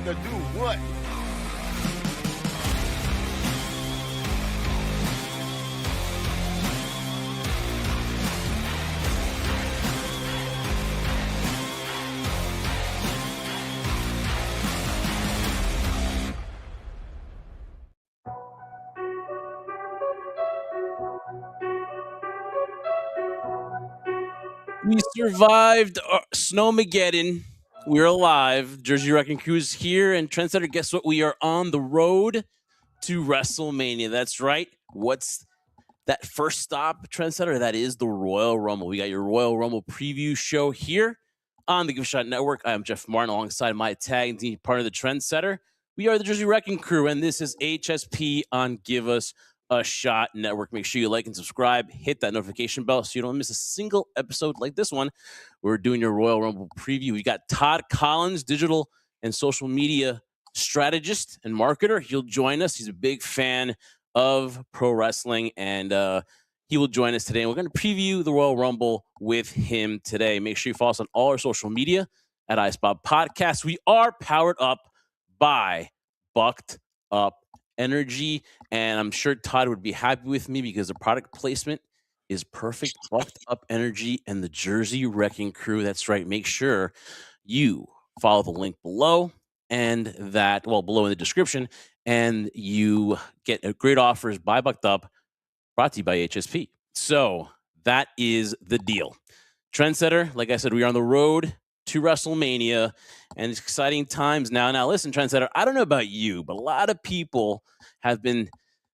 To do what? We survived Snowmageddon. We're alive. Jersey Wrecking Crew's here. And Trendsetter, guess what? We are on the road to WrestleMania. That's right. What's that first stop, Trendsetter? That is the Royal Rumble. We got your Royal Rumble preview show here on the Give Shot Network. I am Jeff Martin alongside my tag team partner, the Trendsetter. We are the Jersey Wrecking Crew, and this is HSP on Give Us a Shot Network. Make sure you like and subscribe. Hit that notification bell so you don't miss a single episode like this one. We're doing your Royal Rumble preview. We got Todd Collins, digital and social media strategist and marketer. He'll join us. He's a big fan of pro wrestling, and he will join us today. And we're going to preview the Royal Rumble with him today. Make sure you follow us on all our social media at iSpot Podcast. We are powered up by Bucked Up Energy, and I'm sure Todd would be happy with me because the product placement is perfect. Bucked Up Energy and the Jersey Wrecking Crew. That's right. Make sure you follow the link below and that, well, below in the description, and you get great offers by Bucked Up, brought to you by HSP. So that is the deal. Trendsetter, like I said, we are on the road to WrestleMania, and it's exciting times now. Now, listen, Trendsetter, I don't know about you, but a lot of people have been,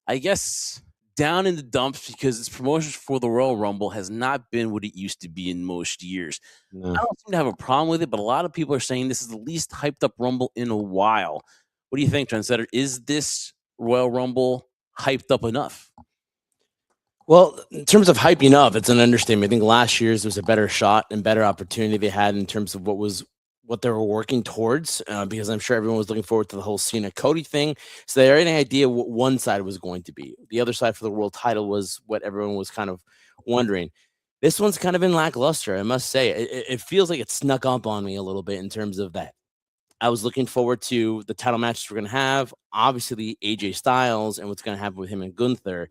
I guess, down in the dumps because this promotion for the Royal Rumble has not been what it used to be in most years. No. I don't seem to have a problem with it, but a lot of people are saying this is the least hyped up Rumble in a while. What do you think, Trendsetter? Is this Royal Rumble hyped up enough? Well, in terms of hyping up, it's an understatement. I think last year's was a better shot and better opportunity they had in terms of what they were working towards, because I'm sure everyone was looking forward to the whole Cena Cody thing. So they had any idea what one side was going to be. The other side for the world title was what everyone was kind of wondering. This one's kind of been lackluster, I must say. It feels like it snuck up on me a little bit in terms of that. I was looking forward to the title matches we're going to have, obviously AJ Styles and what's going to happen with him and Gunther.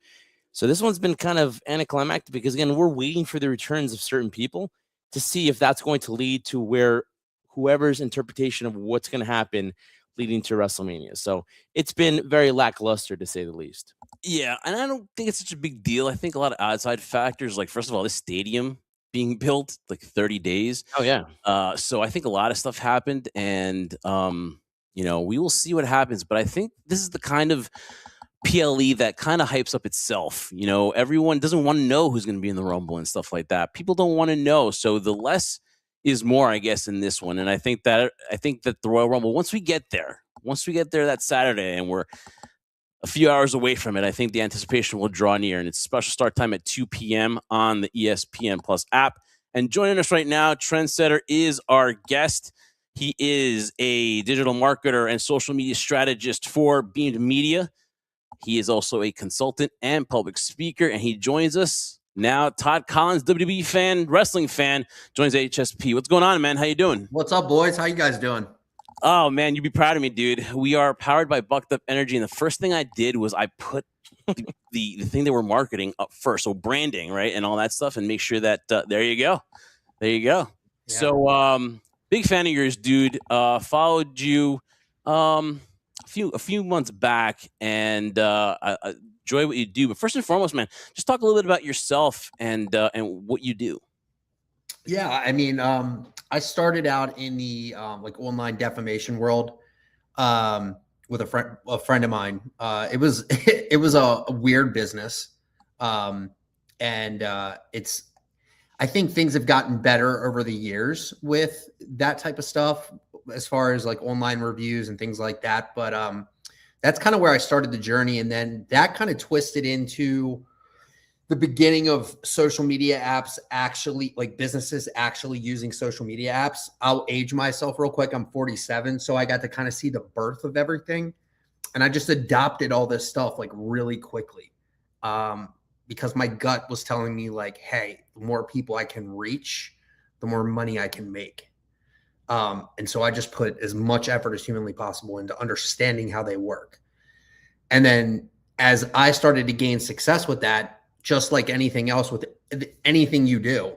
So this one's been kind of anticlimactic because, again, we're waiting for the returns of certain people to see if that's going to lead to where whoever's interpretation of what's going to happen leading to WrestleMania. So it's been very lackluster, to say the least. Yeah, and I don't think it's such a big deal. I think a lot of outside factors, like, first of all, this stadium being built, like 30 days. Oh, yeah. So I think a lot of stuff happened, and, we will see what happens. But I think this is the kind of PLE that kind of hypes up itself. Everyone doesn't want to know who's going to be in the Rumble and stuff like that. People don't want to know. So the less is more, I guess, in this one. And I think that the Royal Rumble, once we get there that Saturday and we're a few hours away from it, I think the anticipation will draw near. And it's special start time at 2 p.m. on the ESPN Plus app. And joining us right now, Trendsetter is our guest. He is a digital marketer and social media strategist for Beamed Media. He is also a consultant and public speaker, and he joins us now. Todd Collins, WWE fan, wrestling fan, joins HSP. What's going on, man? How you doing? What's up, boys? How you guys doing? Oh, man, you'd be proud of me, dude. We are powered by Bucked Up Energy, and the first thing I did was I put the thing they were marketing up first, so branding, right, and all that stuff, and make sure that there you go. Yeah. So, big fan of yours, dude. Followed you a few months back, and I enjoy what you do. But first and foremost, man, just talk a little bit about yourself and what you do. Yeah, I mean, I started out in the like online defamation world with a friend of mine. It was a weird business, and I think things have gotten better over the years with that type of stuff, as far as like online reviews and things like that. But that's kind of where I started the journey. And then that kind of twisted into the beginning of social media apps, actually, like businesses actually using social media apps. I'll age myself real quick. I'm 47. So I got to kind of see the birth of everything. And I just adopted all this stuff like really quickly. Because my gut was telling me like, hey, the more people I can reach, the more money I can make. And so I just put as much effort as humanly possible into understanding how they work. And then as I started to gain success with that, just like anything else with anything you do,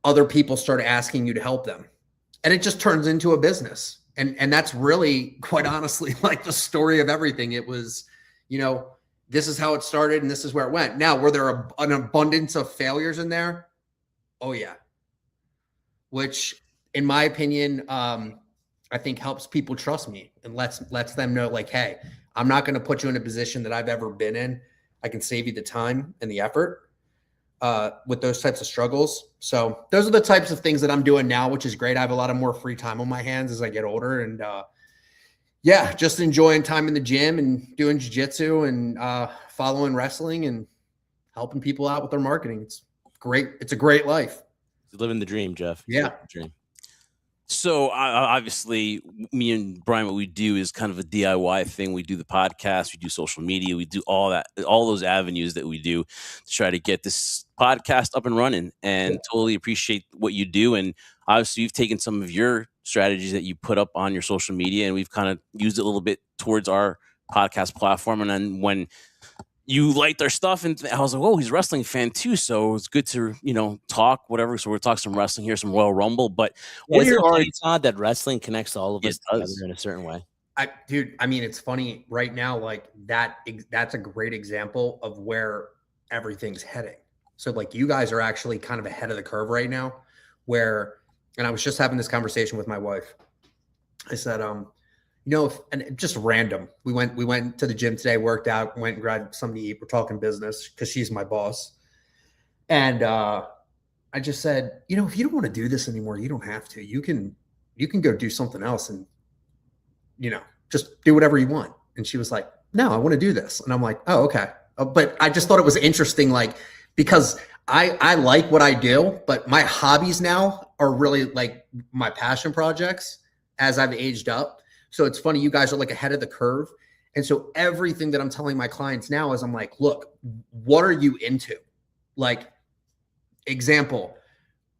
other people start asking you to help them. And it just turns into a business. And that's really, quite honestly, like the story of everything. It was, this is how it started and this is where it went. Now, were there an abundance of failures in there? Oh, yeah. Which, in my opinion, I think helps people trust me and lets them know, like, hey, I'm not going to put you in a position that I've ever been in. I can save you the time and the effort with those types of struggles. So those are the types of things that I'm doing now, which is great. I have a lot of more free time on my hands as I get older. And just enjoying time in the gym and doing jiu-jitsu and following wrestling and helping people out with their marketing. It's great. It's a great life. Living the dream, Jeff. Yeah. The dream. So obviously, me and Brian, what we do is kind of a DIY thing. We do the podcast, we do social media, we do all those avenues that we do to try to get this podcast up and running. And totally appreciate what you do. And obviously, you've taken some of your strategies that you put up on your social media, and we've kind of used it a little bit towards our podcast platform. And then when you liked our stuff, and I was like, "Oh, he's a wrestling fan too." So it's good to talk whatever. So we'll talk some wrestling here, some Royal Rumble. But what are your thoughts, Todd, that wrestling connects all of us together in a certain way? Dude, I mean, it's funny right now. Like that's a great example of where everything's heading. So like you guys are actually kind of ahead of the curve right now. And I was just having this conversation with my wife. I said, and just random. We went to the gym today, worked out, went and grabbed something to eat. We're talking business because she's my boss. And I just said, if you don't want to do this anymore, you don't have to. You can go do something else and, just do whatever you want. And she was like, no, I want to do this. And I'm like, oh, okay. But I just thought it was interesting, like, because I like what I do, but my hobbies now are really like my passion projects as I've aged up. So it's funny, you guys are like ahead of the curve. And so everything that I'm telling my clients now is I'm like, look, what are you into? Like, example,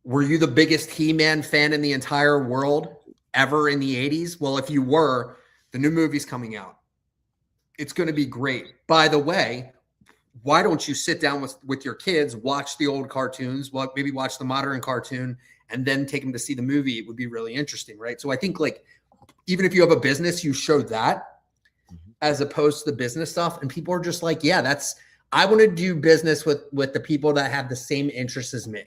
were you the biggest He-Man fan in the entire world ever in the 80s? Well, if you were, the new movie's coming out. It's going to be great. By the way, why don't you sit down with your kids, watch the old cartoons, maybe watch the modern cartoon, and then take them to see the movie? It would be really interesting, right? So I think like, even if you have a business, you show that as opposed to the business stuff. And people are just like, yeah, I want to do business with the people that have the same interests as me.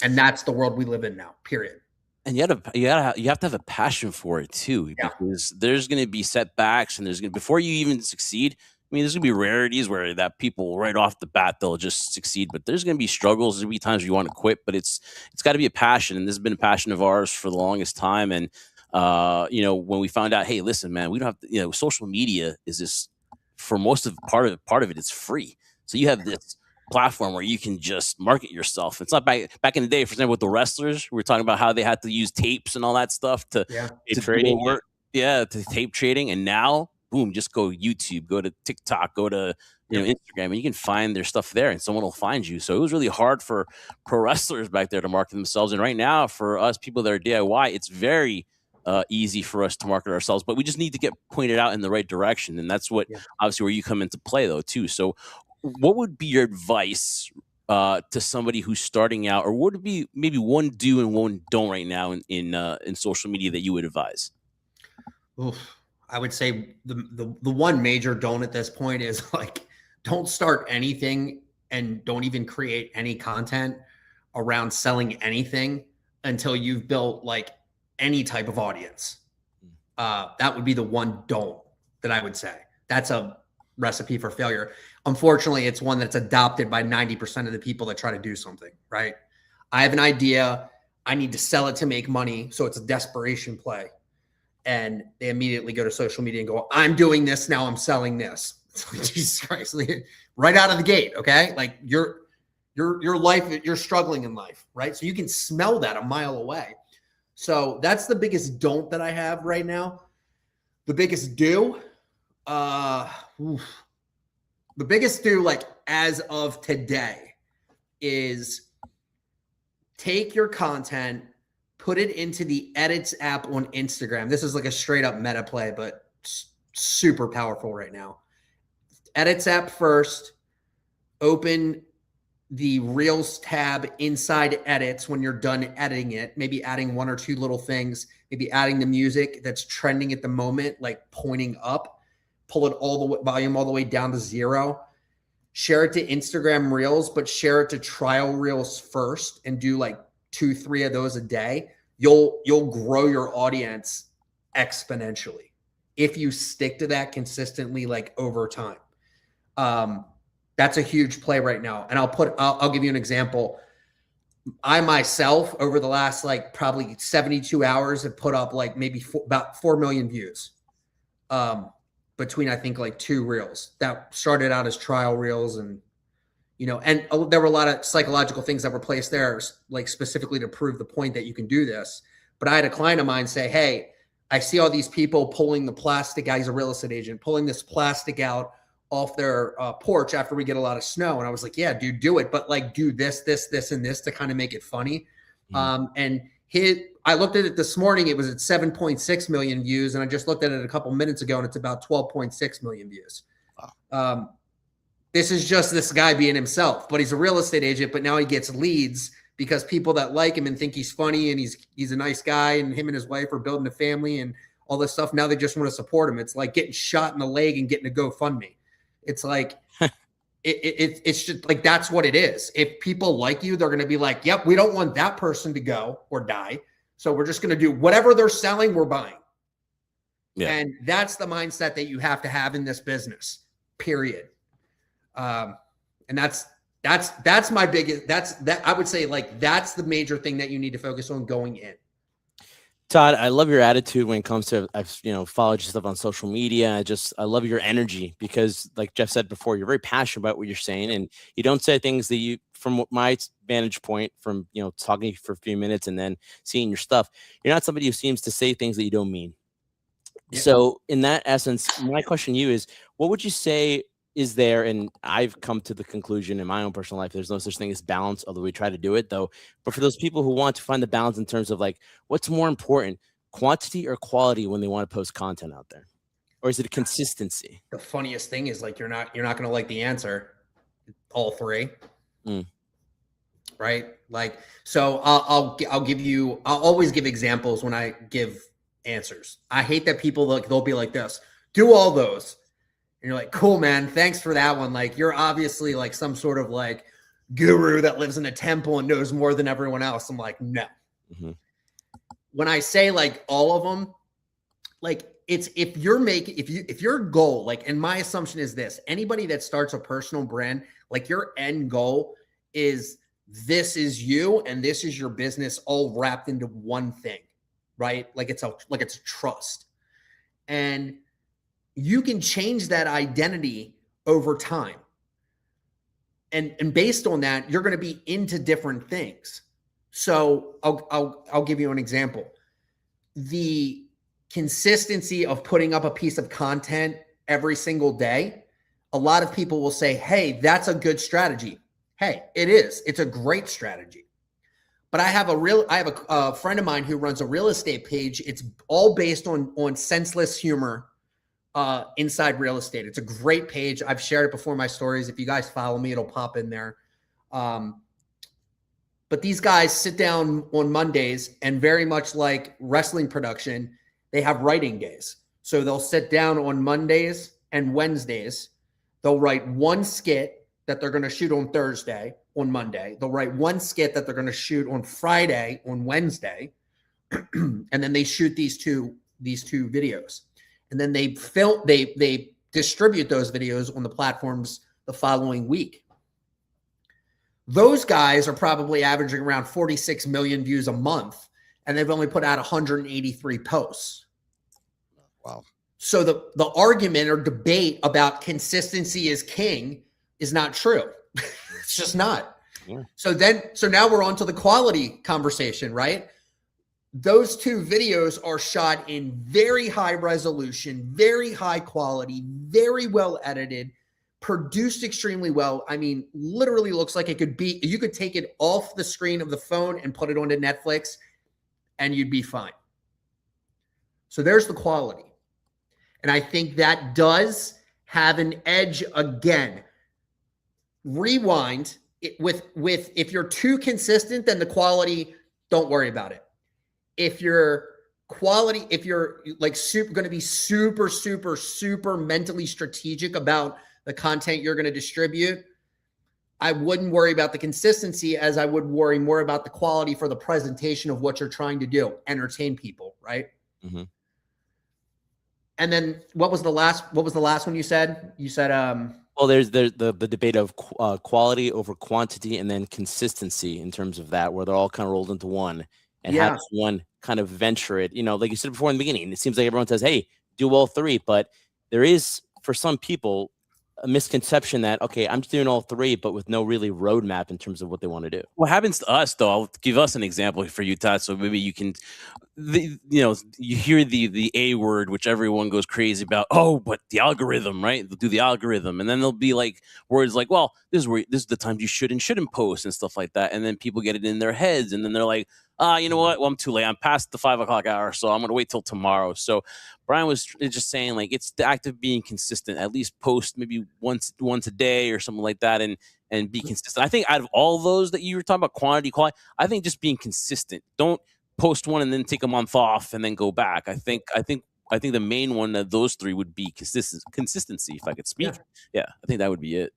And that's the world we live in now, period. And you have to have a passion for it too, because there's going to be setbacks, and before you even succeed, I mean, there's going to be rarities where that people right off the bat, they'll just succeed, but there's going to be struggles. There'll be times where you want to quit, but it's got to be a passion. And this has been a passion of ours for the longest time. And, when we found out, hey, listen, man, we don't have to, social media is this, for most of part of it, it's free. So you have this platform where you can just market yourself. It's not back in the day, for example, with the wrestlers, we were talking about how they had to use tapes and all that stuff to trading work. Yeah, to tape trading. And now, boom, just go YouTube, go to TikTok, go to Instagram, and you can find their stuff there, and someone will find you. So it was really hard for pro wrestlers back there to market themselves. And right now, for us people that are DIY, it's very easy for us to market ourselves, but we just need to get pointed out in the right direction. And that's what obviously where you come into play though too. So what would be your advice to somebody who's starting out, or what would be maybe one do and one don't right now in social media that you would advise? Oof. I would say the one major don't at this point is like, don't start anything and don't even create any content around selling anything until you've built like any type of audience. That would be the one don't that I would say. That's a recipe for failure. Unfortunately, it's one that's adopted by 90% of the people that try to do something, right? I have an idea. I need to sell it to make money. So it's a desperation play. And they immediately go to social media and go, I'm doing this now, I'm selling this. It's like, Jesus Christ, right out of the gate, okay? Like your life, you're struggling in life, right? So you can smell that a mile away. So that's the biggest don't that I have right now. The biggest do, like as of today, is take your content, put it into the edits app on Instagram. This is like a straight up meta play, but super powerful right now. Edits app first, open the Reels tab inside edits when you're done editing it, maybe adding one or two little things, maybe adding the music that's trending at the moment, like pointing up, pull it all the way, volume all the way down to 0. Share it to Instagram Reels, but share it to trial Reels first and do like 2-3 of those a day. You'll grow your audience exponentially if you stick to that consistently, like over time. That's a huge play right now. And I'll give you an example. I myself, over the last like probably 72 hours, have put up like maybe about 4 million views. Between I think like 2 reels that started out as trial reels, and and there were a lot of psychological things that were placed there, like specifically to prove the point that you can do this. But I had a client of mine say, "Hey, I see all these people pulling the plastic out." He's a real estate agent, pulling this plastic out off their porch after we get a lot of snow. And I was like, "Yeah, dude, do it, but like do this, and this to kind of make it funny." And I looked at it this morning. It was at 7.6 million views. And I just looked at it a couple minutes ago and it's about 12.6 million views. Wow. This is just this guy being himself, but he's a real estate agent, but now he gets leads because people that like him and think he's funny and he's a nice guy, and him and his wife are building a family and all this stuff. Now they just want to support him. It's like getting shot in the leg and getting a GoFundMe. It's like, it's just like, that's what it is. If people like you, they're going to be like, yep, we don't want that person to go or die. So we're just going to do whatever they're selling, we're buying. Yeah. And that's the mindset that you have to have in this business, period. And that's my biggest, I would say, like, that's the major thing that you need to focus on going in. Todd, I love your attitude when it comes to, I've followed your stuff on social media. I love your energy because, like Jeff said before, you're very passionate about what you're saying, and you don't say things that you, from my vantage point, from talking for a few minutes and then seeing your stuff, you're not somebody who seems to say things that you don't mean. Yeah. So in that essence, my question to you is, what would you say is there? And I've come to the conclusion in my own personal life, there's no such thing as balance, although we try to do it though. But for those people who want to find the balance in terms of like, what's more important, quantity or quality when they want to post content out there? Or is it a consistency? The funniest thing is, like, you're not going to like the answer. All 3. Right? Like, so I'll always give examples when I give answers. I hate that people, they'll be like this, do all those. And you're like, cool, man, thanks for that one. Like, you're obviously like some sort of like guru that lives in a temple and knows more than everyone else. I'm like, no. Mm-hmm. When I say like all of them, like, it's if your goal, like, and my assumption is this, anybody that starts a personal brand, like, your end goal is, this is you and this is your business all wrapped into one thing, right? Like it's a trust. And you can change that identity over time. And based on that, you're going to be into different things. So I'll give you an example. The consistency of putting up a piece of content every single day, a lot of people will say, hey, that's a good strategy. Hey, it is. It's a great strategy. But I have a friend of mine who runs a real estate page. It's all based on senseless humor inside real estate. It's a great page. I've shared it before in my stories. If you guys follow me, it'll pop in there. But these guys sit down on Mondays, and very much like wrestling production, they have writing days. So they'll sit down on Mondays and Wednesdays. They'll write one skit that they're going to shoot on Thursday, on Monday. They'll write one skit that they're going to shoot on Friday, on Wednesday. And then they shoot these two videos. And then they distribute those videos on the platforms the following week. Those guys are probably averaging around 46 million views a month, and they've only put out 183 posts. Wow. So the argument or debate about consistency is king is not true. It's just not. Yeah. So now we're on to the quality conversation, right? Those 2 videos are shot in very high resolution, very high quality, very well edited, produced extremely well. I mean, literally looks like you could take it off the screen of the phone and put it onto Netflix and you'd be fine. So there's the quality. And I think that does have an edge again. Rewind with if you're too consistent, then the quality, don't worry about it. If you're like going to be super, super, super mentally strategic about the content you're going to distribute, I wouldn't worry about the consistency as I would worry more about the quality for the presentation of what you're trying to do, entertain people, right? Mm-hmm. And then what was the last one you said? You said well, there's the debate of quality over quantity, and then consistency in terms of that, where they're all kind of rolled into one, and how does one kind of venture it? Like you said before in the beginning, it seems like everyone says, "Hey, do all three," but there is, for some people, a misconception that, okay, I'm just doing all three, but with no really roadmap in terms of what they want to do. What happens to us, though, I'll give us an example for you, Todd, so maybe you can, you hear the A word, which everyone goes crazy about. Oh, but the algorithm, right? They'll do the algorithm. And then there'll be like words like, well, this is the times you should and shouldn't post and stuff like that. And then people get it in their heads. And then they're like, you know what? Well, I'm too late. I'm past the 5 o'clock hour, so I'm going to wait till tomorrow. So Brian was just saying, like, it's the act of being consistent. At least post maybe once a day or something like that, and be consistent. I think out of all those that you were talking about, quantity, quality, I think just being consistent. Don't post one and then take a month off and then go back. I think the main one of those three would be consistency. If I could speak, yeah, I think that would be it.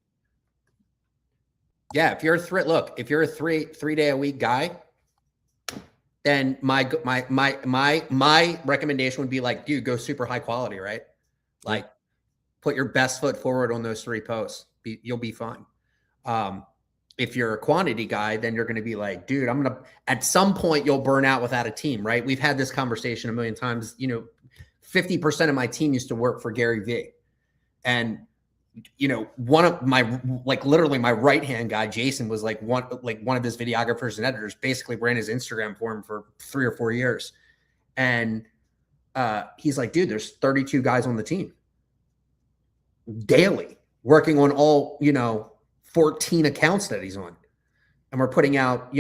Yeah, if you're a three day a week guy, then my recommendation would be like, dude, go super high quality, right? Like, put your best foot forward on those 3 posts. You'll be fine. If you're a quantity guy, then you're going to be like, dude, at some point you'll burn out without a team, right? We've had this conversation a million times. 50% of my team used to work for Gary Vee. And, one of my, like, literally my right-hand guy, Jason, was like one of his videographers and editors, basically ran his Instagram for him for 3 or 4 years. And he's like, dude, there's 32 guys on the team daily working on all, 14 accounts that he's on. And we're putting out,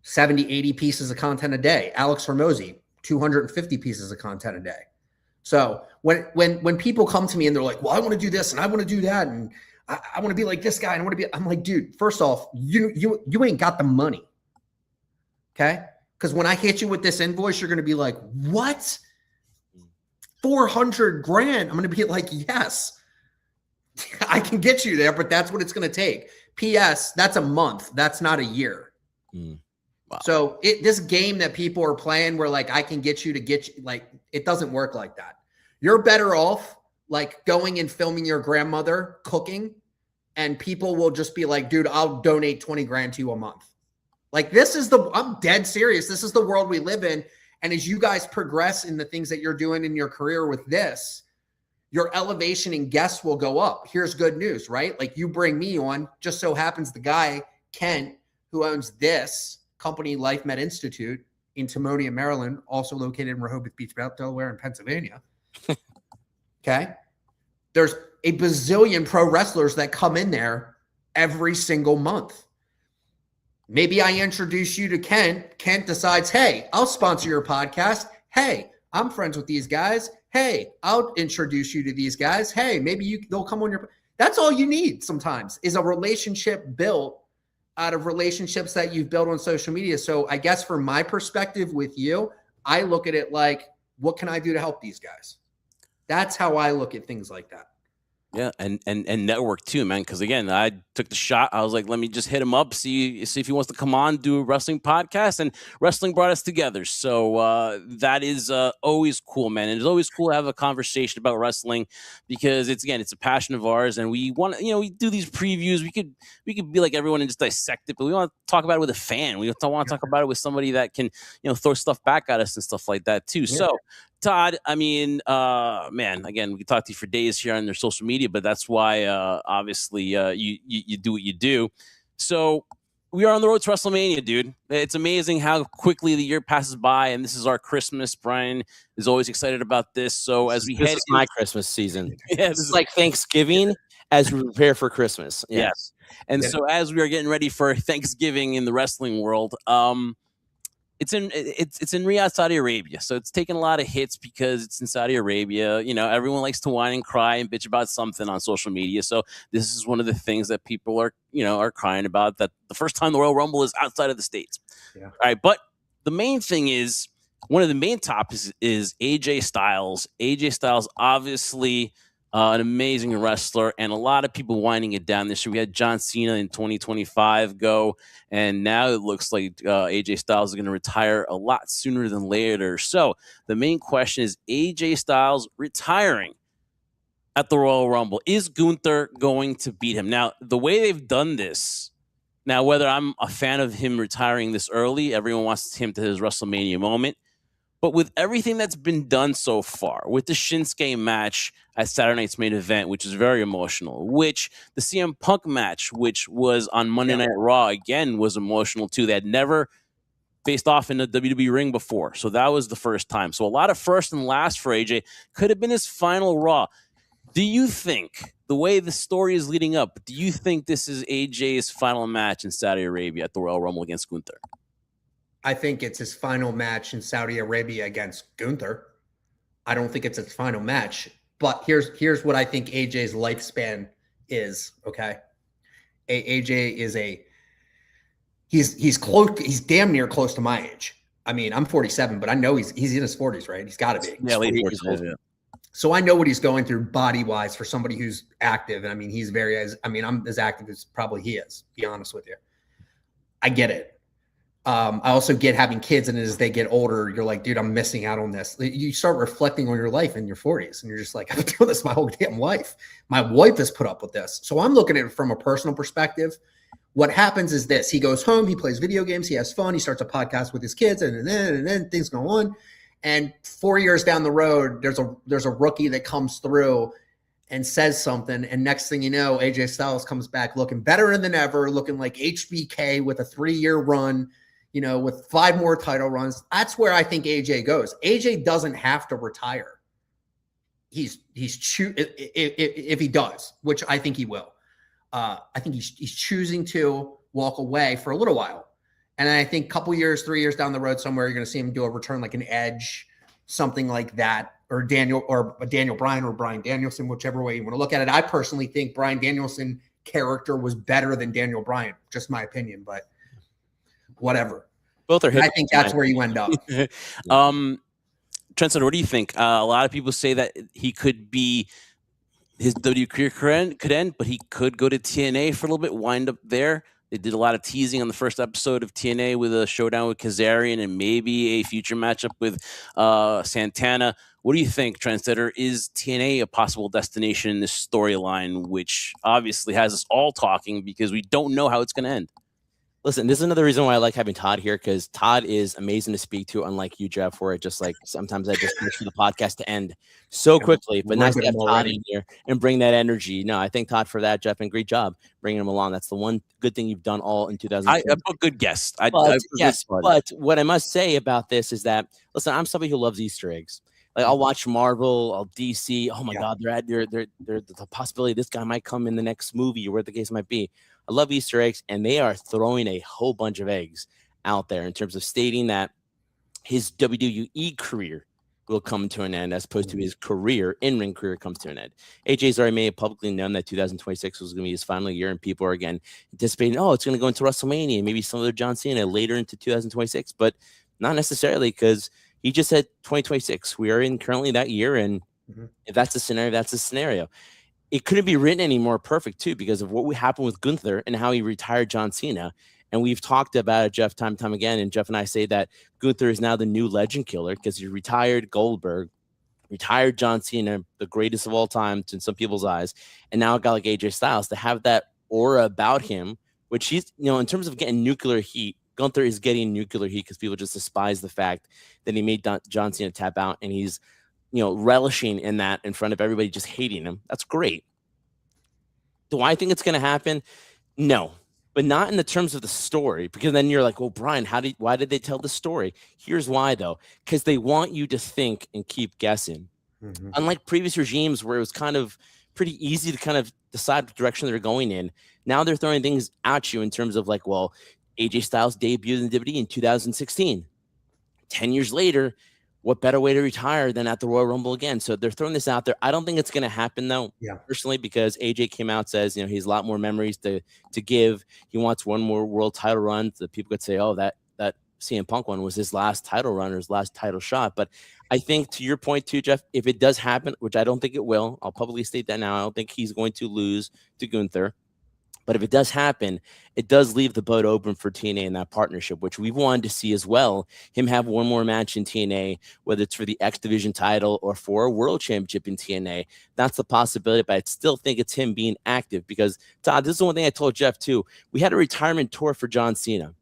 70, 80 pieces of content a day. Alex Hormozy, 250 pieces of content a day. So when people come to me and they're like, well, I want to do this and I want to do that, and I want to be like this guy, and I'm like, dude, first off, you ain't got the money. Okay? Because when I hit you with this invoice, you're going to be like, what? 400 grand. I'm going to be like, yes, I can get you there, but that's what it's going to take. P.S. That's a month. That's not a year. Wow. So this game that people are playing where, like, I can get you, like, it doesn't work like that. You're better off, like, going and filming your grandmother cooking, and people will just be like, dude, I'll donate 20 grand to you a month. Like, I'm dead serious. This is the world we live in. And as you guys progress in the things that you're doing in your career with this, your elevation and guests will go up. Here's good news, right? Like, you bring me on, just so happens the guy, Kent, who owns this company, Life Med Institute, in Timonium, Maryland, also located in Rehoboth Beach, Delaware, and Pennsylvania. Okay. There's a bazillion pro wrestlers that come in there every single month. Maybe I introduce you to Kent. Kent decides, hey, I'll sponsor your podcast. Hey, I'm friends with these guys. Hey, I'll introduce you to these guys. Hey, maybe they'll come on your. That's all you need sometimes, is a relationship built out of relationships that you've built on social media. So I guess from my perspective with you, I look at it like, what can I do to help these guys? That's how I look at things like that. Yeah, and network too, man. Because again, I took the shot. I was like, let me just hit him up, see if he wants to come on, do a wrestling podcast, and wrestling brought us together. So that is always cool, man. And it's always cool to have a conversation about wrestling, because it's a passion of ours, and we want to, we do these previews. We could be like everyone and just dissect it, but we want to talk about it with a fan. We want to talk about it with somebody that can, throw stuff back at us and stuff like that too. Yeah. So, Todd, I mean, man, again, we could talk to you for days here on their social media, but that's why, obviously, you do what you do. So we are on the road to WrestleMania, dude. It's amazing how quickly the year passes by, and this is our Christmas. Brian is always excited about this. So as we this head, is my Christmas season. Yeah, this is like Thanksgiving as we prepare for Christmas. Yeah. Yes, and so as we are getting ready for Thanksgiving in the wrestling world, it's in Riyadh, Saudi Arabia, so it's taking a lot of hits because it's in Saudi Arabia. You know, everyone likes to whine and cry and bitch about something on social media. So this is one of the things that people are crying about, that the first time the Royal Rumble is outside of the States. Yeah. All right, but the main thing is, one of the main topics is AJ Styles. AJ Styles, obviously an amazing wrestler, and a lot of people winding it down this year. We had John Cena in 2025 go, and now it looks like AJ Styles is going to retire a lot sooner than later. So the main question is, AJ Styles retiring at the Royal Rumble. Is Gunther going to beat him? Now, the way they've done this, now whether I'm a fan of him retiring this early, everyone wants him to his WrestleMania moment. But with everything that's been done so far, with the Shinsuke match at Saturday Night's Main Event, which is very emotional, which the CM Punk match, which was on Monday Night Raw, again, was emotional too. They had never faced off in the WWE ring before, so that was the first time. So a lot of first and last for AJ. Could have been his final Raw. Do you think, the way the story is leading up, do you think this is AJ's final match in Saudi Arabia at the Royal Rumble against Gunther? I think it's his final match in Saudi Arabia against Gunther. I don't think it's his final match, but here's what I think AJ's lifespan is. Okay, AJ is he's close. He's damn near close to my age. I mean, I'm 47, but I know he's in his 40s, right? He's got to be. Yeah, late 40s. Yeah. So I know what he's going through body wise for somebody who's active, and I mean, I'm as active as probably he is. To be honest with you, I get it. I also get having kids, and as they get older, you're like, dude, I'm missing out on this. You start reflecting on your life in your 40s, and you're just like, I've been doing this my whole damn life. My wife has put up with this. So I'm looking at it from a personal perspective. What happens is this: he goes home, he plays video games, he has fun, he starts a podcast with his kids, and then things go on. And 4 years down the road, there's a rookie that comes through and says something, and next thing you know, AJ Styles comes back looking better than ever, looking like HBK with a 3-year run, you know, with 5 more title runs. That's where I think AJ goes. AJ doesn't have to retire. If he does, which I think he will. I think he's choosing to walk away for a little while. And I think a couple years, 3 years down the road somewhere, you're going to see him do a return like an Edge, something like that, or Daniel Bryan or Bryan Danielson, whichever way you want to look at it. I personally think Bryan Danielson character was better than Daniel Bryan, just my opinion, but whatever. Both are. I think that's where you end up. Trendsetter, what do you think? A lot of people say that he could be, his WWE career could end, but he could go to TNA for a little bit, wind up there. They did a lot of teasing on the first episode of TNA with a showdown with Kazarian and maybe a future matchup with Santana. What do you think, Trendsetter? Is TNA a possible destination in this storyline, which obviously has us all talking because we don't know how it's going to end? Listen, this is another reason why I like having Todd here, because Todd is amazing to speak to, unlike you, Jeff, where it just like sometimes I just wish for the podcast to end so quickly. But nice to have Todd in here and bring that energy. No, I thank Todd for that, Jeff, and great job bringing him along. That's the one good thing you've done all in 2020. I'm a good guest. But what I must say about this is that, listen, I'm somebody who loves Easter eggs. Like, I'll watch Marvel, I'll DC. Oh my God, they're the possibility this guy might come in the next movie or where the case might be. I love Easter eggs, and they are throwing a whole bunch of eggs out there in terms of stating that his WWE career will come to an end as opposed to his in-ring career comes to an end. AJ's already made it publicly known that 2026 was going to be his final year, and people are again anticipating, it's going to go into WrestleMania, maybe some other John Cena later into 2026, but not necessarily, because he just said 2026. We are in currently that year, and if that's the scenario, that's the scenario. It couldn't be written any more perfect, too, because of what happened with Gunther and how he retired John Cena. And we've talked about it, Jeff, time and time again. And Jeff and I say that Gunther is now the new legend killer because he retired Goldberg, retired John Cena, the greatest of all time in some people's eyes. And now a guy like AJ Styles, to have that aura about him, which he's, in terms of getting nuclear heat, Gunther is getting nuclear heat because people just despise the fact that he made John Cena tap out, and he's relishing in that in front of everybody, just hating him. That's great. Do I think it's going to happen? No, but not in the terms of the story, because then you're like, well, Brian, why did they tell the story? Here's why, though, because they want you to think and keep guessing. Unlike previous regimes where it was kind of pretty easy to kind of decide the direction they're going in, now they're throwing things at you in terms of like, well, AJ Styles debuted in WWE in 2016. 10 years later, what better way to retire than at the Royal Rumble again? So they're throwing this out there. I don't think it's going to happen, though, personally, because AJ came out, says, you know, he's a lot more memories to give. He wants one more world title run. So people could say, oh, that CM Punk one was his last title run or his last title shot. But I think, to your point too, Jeff, if it does happen, which I don't think it will, I'll publicly state that now, I don't think he's going to lose to Gunther. But if it does happen, it does leave the boat open for TNA in that partnership, which we've wanted to see as well. Him have one more match in TNA, whether it's for the X Division title or for a world championship in TNA. That's the possibility, but I still think it's him being active because, Todd, this is one thing I told Jeff too. We had a retirement tour for John Cena.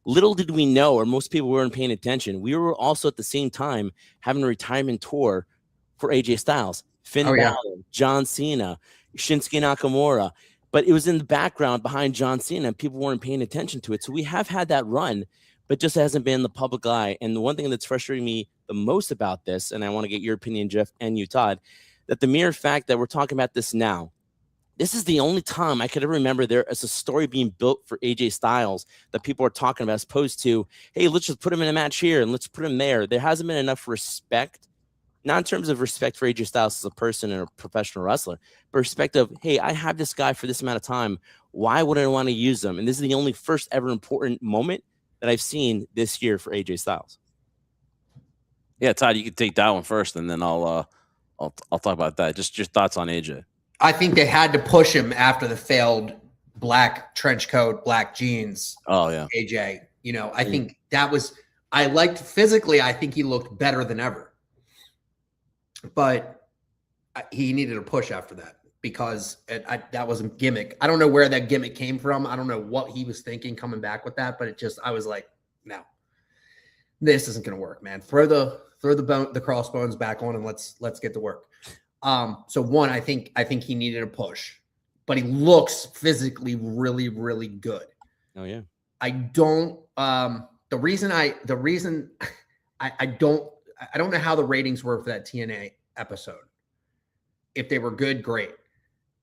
Little did we know, or most people weren't paying attention, we were also at the same time having a retirement tour for AJ Styles, Finn Balor, John Cena, Shinsuke Nakamura. But it was in the background behind John Cena, and people weren't paying attention to it. So we have had that run, but just hasn't been in the public eye. And the one thing that's frustrating me the most about this, and I want to get your opinion, Jeff, and you, Todd, that the mere fact that we're talking about this now, this is the only time I could ever remember there is a story being built for AJ Styles that people are talking about, as opposed to, hey, let's just put him in a match here and let's put him there. There hasn't been enough respect. Not in terms of respect for AJ Styles as a person and a professional wrestler, but respect of, hey, I have this guy for this amount of time. Why would I want to use them? And this is the only first ever important moment that I've seen this year for AJ Styles. Yeah, Todd, you can take that one first, and then I'll talk about that. Just your thoughts on AJ. I think they had to push him after the failed black trench coat, black jeans. Oh yeah, AJ. You know, I think that was. I liked physically. I think he looked better than ever. But he needed a push after that because that was a gimmick. I don't know where that gimmick came from. I don't know what he was thinking coming back with that, but I was like, no, this isn't going to work, man. Throw the crossbones back on and let's get to work. So one, I think he needed a push, but he looks physically really, really good. Oh yeah. I don't know how the ratings were for that TNA episode. If they were good, great.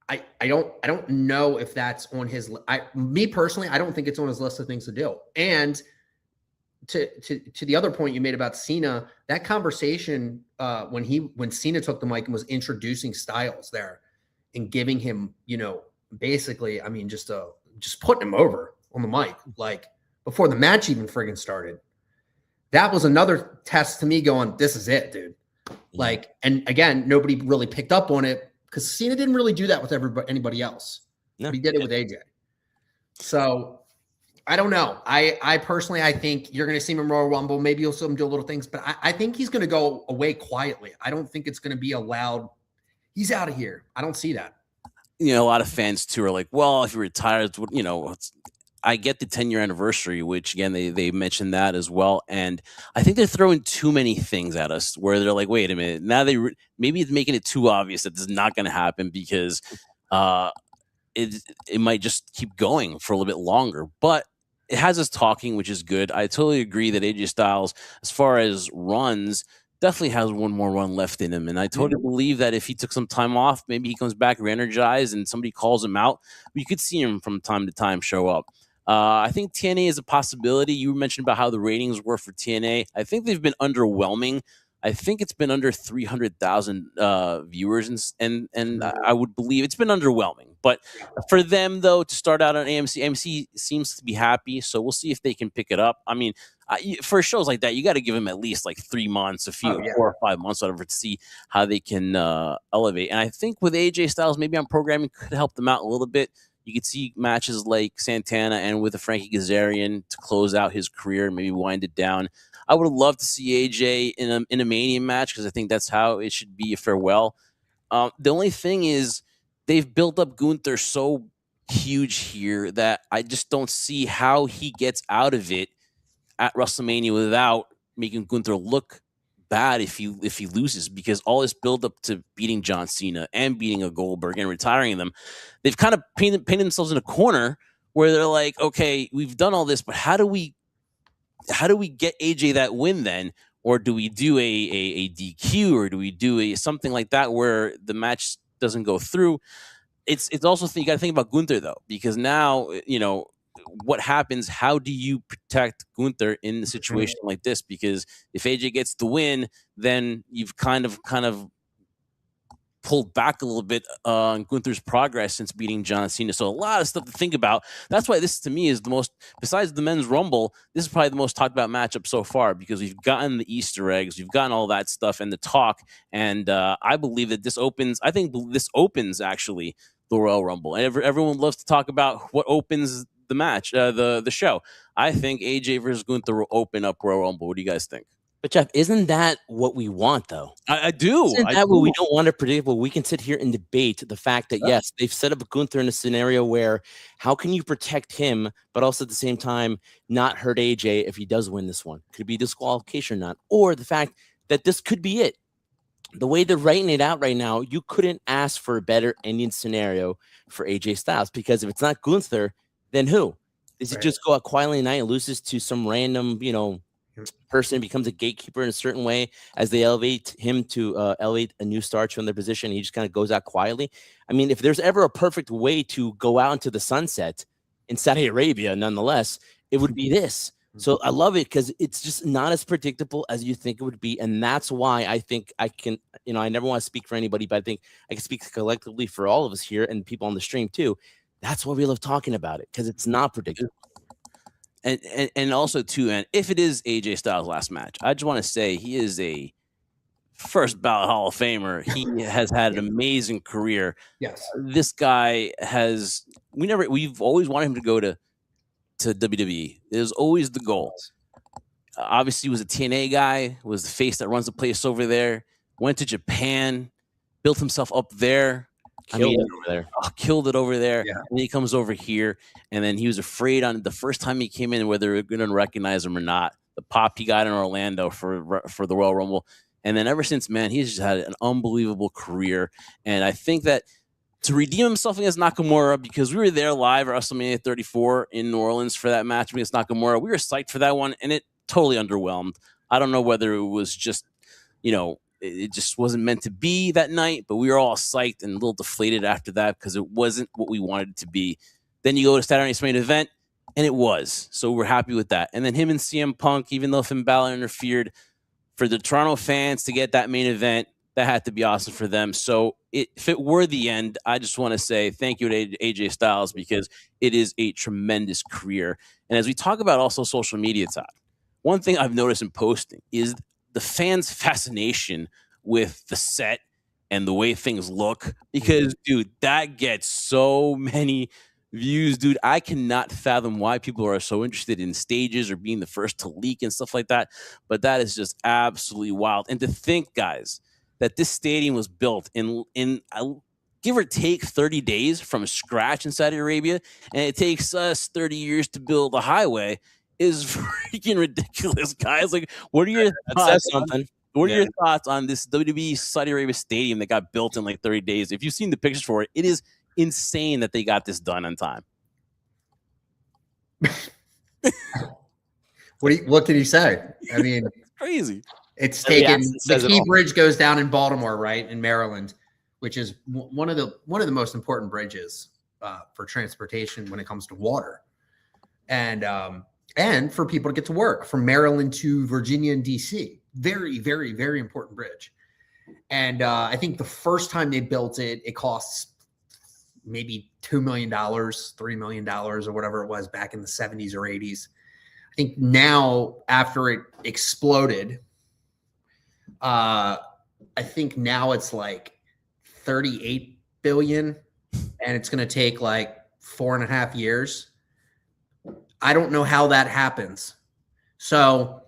I don't know if that's on his. Me personally, I don't think it's on his list of things to do. And to the other point you made about Cena, that conversation when Cena took the mic and was introducing Styles there and giving him, you know, basically, I mean, just putting him over on the mic, like before the match even friggin' started. That was another test to me going, this is it, dude. Like, and again, nobody really picked up on it because Cena didn't really do that with anybody else. No. But he did it with AJ. So I don't know. I personally, I think you're going to see him in Royal Rumble. Maybe you'll see him do little things, but I think he's going to go away quietly. I don't think it's going to be a loud, he's out of here. I don't see that. You know, a lot of fans too are like, well, if he retires, you know, I get the 10-year anniversary, which again, they mentioned that as well. And I think they're throwing too many things at us where they're like, wait a minute, now maybe it's making it too obvious that this is not going to happen because it might just keep going for a little bit longer. But it has us talking, which is good. I totally agree that AJ Styles, as far as runs, definitely has one more run left in him. And I totally believe that if he took some time off, maybe he comes back re-energized and somebody calls him out, you could see him from time to time show up. I think TNA is a possibility. You mentioned about how the ratings were for TNA. I think they've been underwhelming. I think it's been under 300,000 viewers, and I would believe it's been underwhelming. But for them, though, to start out on AMC seems to be happy. So we'll see if they can pick it up. I mean, for shows like that, you got to give them at least like 3 months, 4 or 5 months, whatever, to see how they can elevate. And I think with AJ Styles, maybe on programming could help them out a little bit. You could see matches like Santana and with a Frankie Kazarian to close out his career, maybe wind it down. I would love to see AJ in a Mania match because I think that's how it should be a farewell. The only thing is they've built up Gunther so huge here that I just don't see how he gets out of it at WrestleMania without making Gunther look bad if he loses, because all this build up to beating John Cena and beating a Goldberg and retiring them, they've kind of painted themselves in a corner where they're like, okay, we've done all this, but how do we get AJ that win then? Or do we do a DQ, or do we do something like that where the match doesn't go through? It's also you got to think about Gunther though, because now, you know, what happens? How do you protect Gunther in a situation like this? Because if AJ gets the win, then you've kind of pulled back a little bit on Gunther's progress since beating John Cena. So a lot of stuff to think about. That's why this, to me, is the most, besides the men's Rumble, this is probably the most talked about matchup so far, because we've gotten the Easter eggs, we've gotten all that stuff and the talk. And I believe that this opens, actually the Royal Rumble. And everyone loves to talk about what opens the match, the show. I think AJ versus Gunther will open up Royal Rumble. What do you guys think? But Jeff, isn't that what we want, though? I do. Isn't that what we don't want to predict? Well, we can sit here and debate the fact that, yes, they've set up Gunther in a scenario where how can you protect him, but also at the same time not hurt AJ if he does win this one? Could it be disqualification or not? Or the fact that this could be it. The way they're writing it out right now, you couldn't ask for a better ending scenario for AJ Styles, because if it's not Gunther, then who? Does he just go out quietly tonight and loses to some random, person, becomes a gatekeeper in a certain way as they elevate him to elevate a new star to another position? He just kind of goes out quietly. I mean, if there's ever a perfect way to go out into the sunset in Saudi Arabia, nonetheless, it would be this. So I love it because it's just not as predictable as you think it would be. And that's why I think I can, I never want to speak for anybody, but I think I can speak collectively for all of us here and people on the stream too. That's why we love talking about it, because it's not predictable. And also too, and if it is AJ Styles' last match, I just want to say he is a first ballot Hall of Famer. He has had an amazing career. Yes, this guy has. We've always wanted him to go to WWE. It was always the goal. Obviously, he was a TNA guy. Was the face that runs the place over there. Went to Japan, built himself up there. Killed it over there. Yeah. And then he comes over here, and then he was afraid on the first time he came in whether they're going to recognize him or not. The pop he got in Orlando for the Royal Rumble, and then ever since, man, he's just had an unbelievable career. And I think that to redeem himself against Nakamura, because we were there live at WrestleMania 34 in New Orleans for that match against Nakamura, we were psyched for that one, and it totally underwhelmed. I don't know whether it was just, it just wasn't meant to be that night, but we were all psyched and a little deflated after that because it wasn't what we wanted it to be. Then you go to Saturday night's main event, and it was. So we're happy with that. And then him and CM Punk, even though Finn Balor interfered, for the Toronto fans to get that main event, that had to be awesome for them. So if it were the end, I just want to say thank you to AJ Styles, because it is a tremendous career. And as we talk about also social media, Todd, one thing I've noticed in posting is the fans' fascination with the set and the way things look, because, dude, that gets so many views, dude. I cannot fathom why people are so interested in stages or being the first to leak and stuff like that, but that is just absolutely wild. And to think, guys, that this stadium was built in give or take 30 days from scratch in Saudi Arabia, and it takes us 30 years to build a highway, is freaking ridiculous, guys. Like, what are your thoughts? What are your thoughts on this WWE Saudi Arabia stadium that got built in like 30 days? If you've seen the pictures for it, it is insane that they got this done on time. What can you say? I mean, it's crazy. It's taken. The Key Bridge goes down in Baltimore, right, in Maryland, which is one of the most important bridges for transportation when it comes to water, and for people to get to work from Maryland to Virginia and DC. Very, very, very important bridge. And I think the first time they built it, it costs maybe $2 million, $3 million, or whatever it was back in the 70s or 80s. I think now, after it exploded, I think now it's like 38 billion, and it's going to take like 4.5 years. I don't know how that happens. So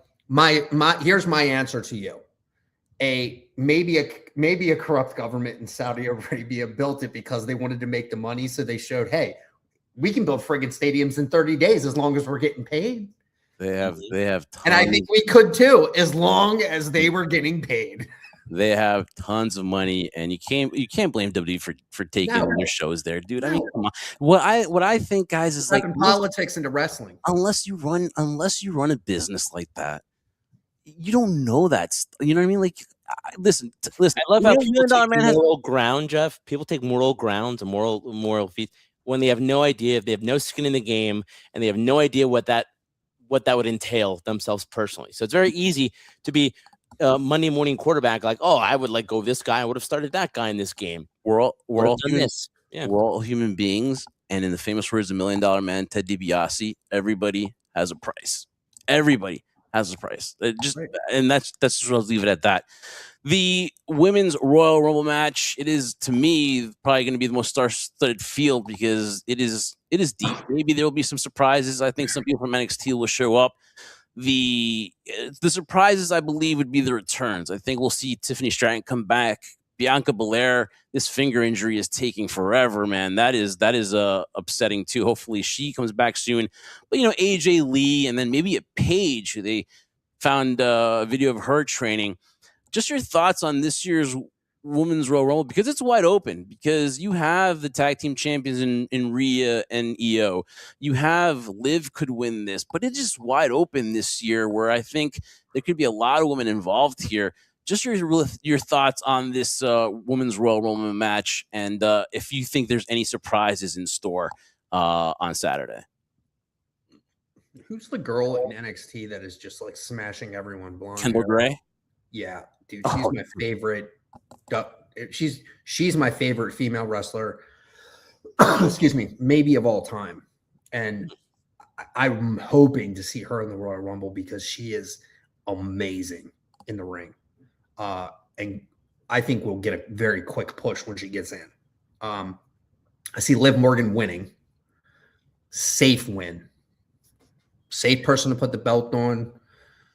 here's my answer to you. Maybe a corrupt government in Saudi Arabia built it because they wanted to make the money. So they showed, hey, we can build friggin' stadiums in 30 days as long as we're getting paid. They have tons. And I think we could too, as long as they were getting paid. They have tons of money, and you can't blame WWE for taking their shows there, dude. I mean, come on. What I think, guys, is like politics into wrestling. Unless you run a business like that, you don't know that. You know what I mean? Like, listen. I love how people take moral ground, Jeff. People take moral ground and moral feet. when they have no idea, they have no skin in the game, and they have no idea what that would entail themselves personally. So it's very easy to be Monday morning quarterback, like, oh, I would go this guy. I would have started that guy in this game. We're all done human, this. Yeah. we're all human beings, and in the famous words of $1 Million Man Ted DiBiase, everybody has a price. Everybody has a price. And that's just what I'll leave it at that. The women's Royal Rumble match, it is, to me, probably going to be the most star-studded field because it is deep. Maybe there will be some surprises. I think some people from NXT will show up. The surprises, I believe, would be the returns. I think we'll see Tiffany Stratton come back. Bianca Belair, this finger injury is taking forever, man. That is upsetting too. Hopefully she comes back soon. But AJ Lee and then maybe a Paige, who they found a video of her training. Just your thoughts on this year's Women's Royal Rumble, because it's wide open, because you have the tag team champions in Rhea and Io. You have Liv could win this, but it's just wide open this year where I think there could be a lot of women involved here. Just your thoughts on this Women's Royal Rumble match, and if you think there's any surprises in store on Saturday. Who's the girl in NXT that is just smashing everyone blind? Kendall Gray? Yeah, dude, she's my favorite. She's my favorite female wrestler. Excuse me, maybe of all time, and I'm hoping to see her in the Royal Rumble because she is amazing in the ring, and I think we'll get a very quick push when she gets in. I see Liv Morgan winning, safe win, safe person to put the belt on.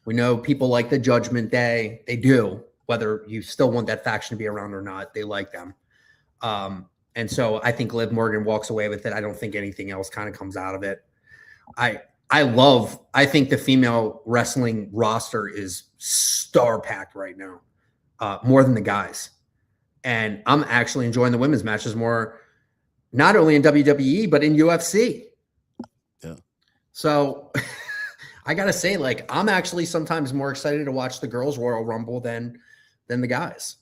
We know people like the Judgment Day. They do. Whether you still want that faction to be around or not, they like them. And so I think Liv Morgan walks away with it. I don't think anything else kind of comes out of it. I think the female wrestling roster is star-packed right now, more than the guys. And I'm actually enjoying the women's matches more, not only in WWE, but in UFC. Yeah. So I got to say, I'm actually sometimes more excited to watch the girls' Royal Rumble than the guys.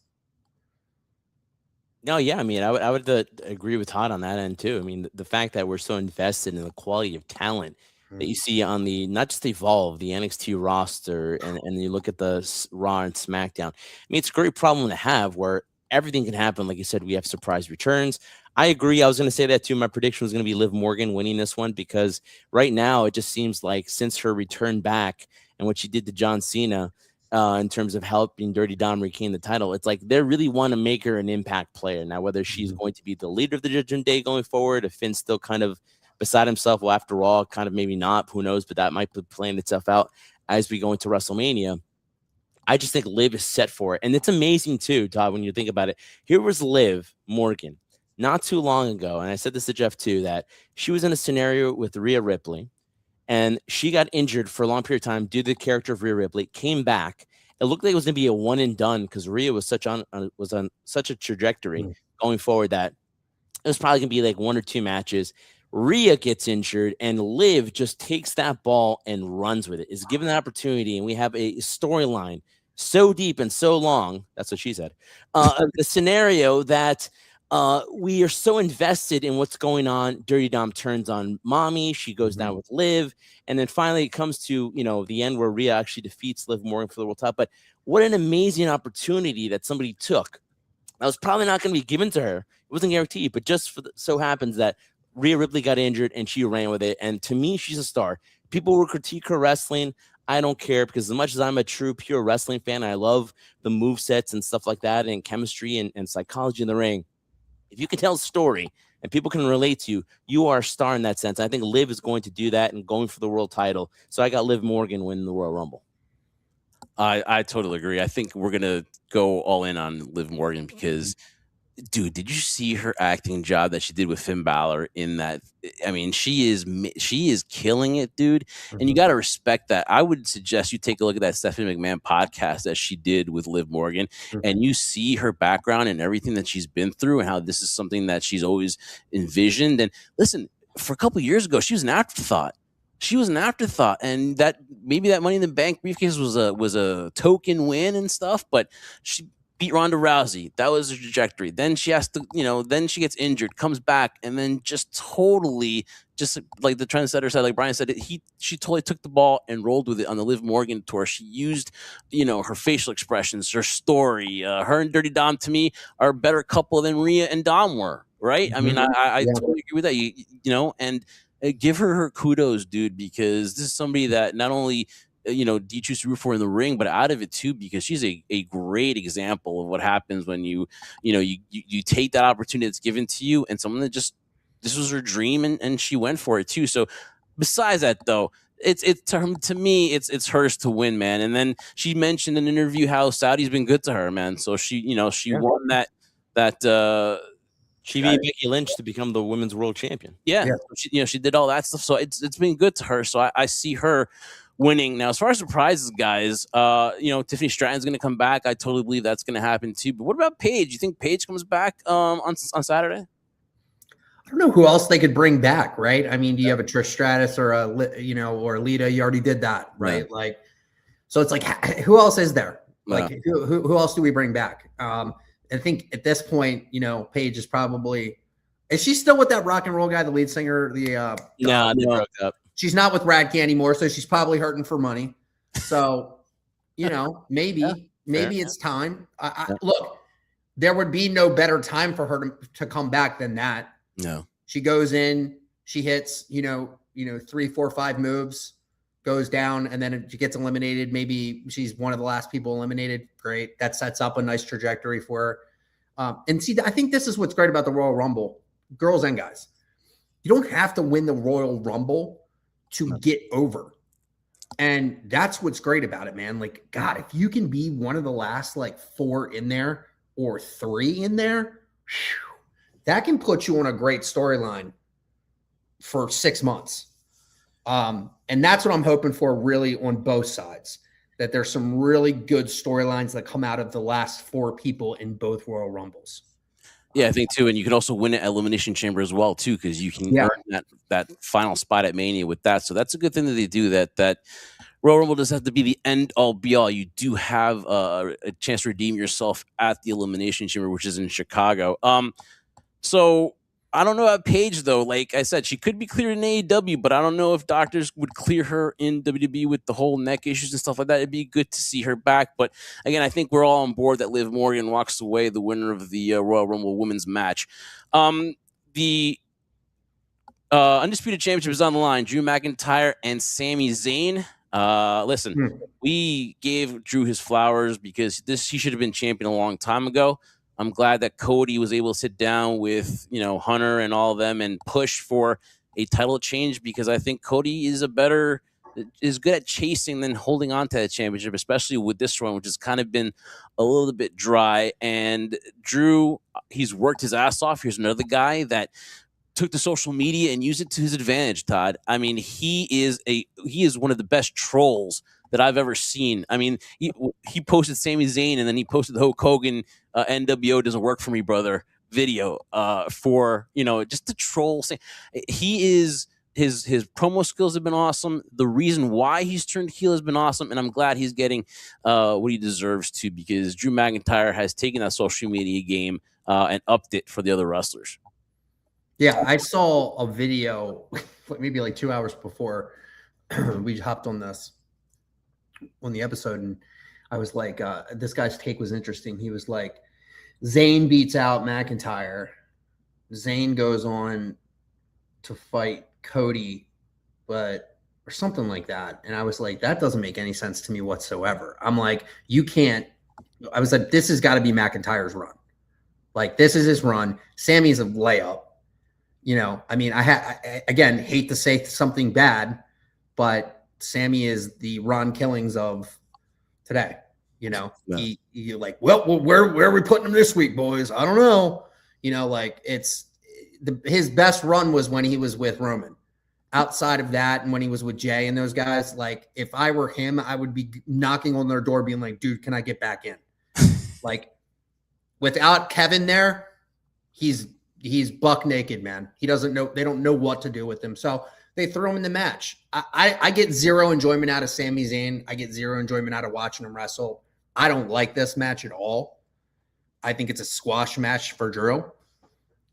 No, yeah, I mean, I would agree with Todd on that end too. I mean, the fact that we're so invested in the quality of talent that you see on the, not just Evolve, the NXT roster, and you look at the Raw and SmackDown. I mean, it's a great problem to have where everything can happen. Like you said, we have surprise returns. I agree. I was going to say that too. My prediction was going to be Liv Morgan winning this one because right now it just seems like since her return back and what she did to John Cena in terms of helping Dirty Dom regain the title, it's like they really want to make her an impact player. Now, whether she's going to be the leader of the Judgment Day going forward, if Finn's still kind of beside himself, well, after all, kind of maybe not, who knows, but that might be playing itself out as we go into WrestleMania. I just think Liv is set for it. And it's amazing too, Todd, when you think about it. Here was Liv Morgan not too long ago, and I said this to Jeff too, that she was in a scenario with Rhea Ripley, and she got injured for a long period of time due to the character of Rhea Ripley, came back. It looked like it was going to be a one and done because Rhea was on such a trajectory going forward that it was probably going to be like one or two matches. Rhea gets injured, and Liv just takes that ball and runs with it, is given the opportunity, and we have a storyline so deep and so long. That's what she said. The scenario that we are so invested in what's going on. Dirty Dom turns on Mommy. She goes down with Liv. And then finally it comes to, the end where Rhea actually defeats Liv Morgan for the world title. But what an amazing opportunity that somebody took. That was probably not going to be given to her. It wasn't guaranteed, but just so happens that Rhea Ripley got injured and she ran with it. And to me, she's a star. People will critique her wrestling. I don't care because as much as I'm a true, pure wrestling fan, I love the movesets and stuff like that and chemistry and psychology in the ring. If you can tell a story and people can relate to you, you are a star in that sense. I think Liv is going to do that and going for the world title. So I got Liv Morgan winning the Royal Rumble. I totally agree. I think we're going to go all in on Liv Morgan because, dude, did you see her acting job that she did with Finn Balor in that? I mean, she is killing it, dude. And you got to respect that. I would suggest you take a look at that Stephanie McMahon podcast that she did with Liv Morgan, and you see her background and everything that she's been through and how this is something that she's always envisioned. And listen, for a couple of years ago, she was an afterthought. And that maybe that Money in the Bank briefcase was a token win and stuff, but she beat Ronda Rousey. That was her trajectory. Then she has to, then she gets injured, comes back, and then just totally, just like the trendsetter said, like Brian said, she totally took the ball and rolled with it on the Liv Morgan tour. She used, her facial expressions, her story. Her and Dirty Dom, to me, are a better couple than Rhea and Dom were, right? I mean, I totally agree with that. And give her kudos, dude, because this is somebody that not only do you choose to root for in the ring, but out of it too, because she's a great example of what happens when you take that opportunity that's given to you, and someone that just, this was her dream, and she went for it too. So besides that though, it's to me, it's hers to win, man. And then she mentioned in an interview how Saudi's been good to her, man. So she won that she beat Becky Lynch to become the women's world champion. Yeah. She did all that stuff. So it's been good to her. So I see her winning. Now, as far as surprises, guys, Tiffany Stratton's going to come back. I totally believe that's going to happen too. But what about Paige? You think Paige comes back on Saturday? I don't know who else they could bring back, right? I mean, do you have a Trish Stratus or or Lita? You already did that, right? Yeah. Like, so it's like, who else is there? Like, who else do we bring back? I think at this point, Paige is probably. Is she still with that rock and roll guy, the lead singer? No, they broke up. She's not with Radke anymore, so she's probably hurting for money. So, maybe it's time. Look, there would be no better time for her to come back than that. No. She goes in, she hits, 3, 4, 5 moves, goes down, and then she gets eliminated. Maybe she's one of the last people eliminated. Great. That sets up a nice trajectory for her. And see, I think this is what's great about the Royal Rumble, girls and guys. You don't have to win the Royal Rumble to get over. And that's what's great about it, man. Like, God, if you can be one of the last 4 in there or 3 in there, that can put you on a great storyline for 6 months. And that's what I'm hoping for really on both sides, that there's some really good storylines that come out of the last 4 people in both Royal Rumbles. Yeah, I think too, and you can also win at Elimination Chamber as well too, because you can earn that final spot at Mania with that. So that's a good thing that they do. That Royal Rumble doesn't have to be the end all be all. You do have a chance to redeem yourself at the Elimination Chamber, which is in Chicago. So I don't know about Paige though. Like I said, she could be cleared in AEW, but I don't know if doctors would clear her in WWE with the whole neck issues and stuff like that. It'd be good to see her back. But again, I think we're all on board that Liv Morgan walks away the winner of the Royal Rumble women's match. The Undisputed Championship is on the line. Drew McIntyre and Sami Zayn. Listen, we gave Drew his flowers because he should have been champion a long time ago. I'm glad that Cody was able to sit down with, Hunter and all of them and push for a title change, because I think Cody is good at chasing than holding on to that championship, especially with this one, which has kind of been a little bit dry. And Drew, he's worked his ass off. Here's another guy that took to social media and used it to his advantage, Todd. I mean, he is one of the best trolls that I've ever seen. I mean, he posted Sami Zayn, and then he posted the Hulk Hogan NWO doesn't work for me, brother video for just to troll. He is his promo skills have been awesome. The reason why he's turned heel has been awesome, and I'm glad he's getting what he deserves to, because Drew McIntyre has taken that social media game and upped it for the other wrestlers. Yeah, I saw a video maybe 2 hours before we hopped on the episode, and I was like, this guy's take was interesting. He was like, Zayn beats out McIntyre. Zayn goes on to fight Cody, or something like that. And I was like, that doesn't make any sense to me whatsoever. I'm like, I was like, this has got to be McIntyre's run. Like, this is his run. Sammy's a layup. I mean, I again hate to say something bad, but Sami is the Ron Killings of today. You're like, well, where are we putting him this week, boys? I don't know. His best run was when he was with Roman. Outside of that, and when he was with Jay and those guys, like, if I were him, I would be knocking on their door, being like, dude, can I get back in? Without Kevin there, he's buck naked, man. He doesn't know. They don't know what to do with him. So they throw him in the match. I get zero enjoyment out of Sami Zayn. I get zero enjoyment out of watching him wrestle. I don't like this match at all. I think it's a squash match for Drew,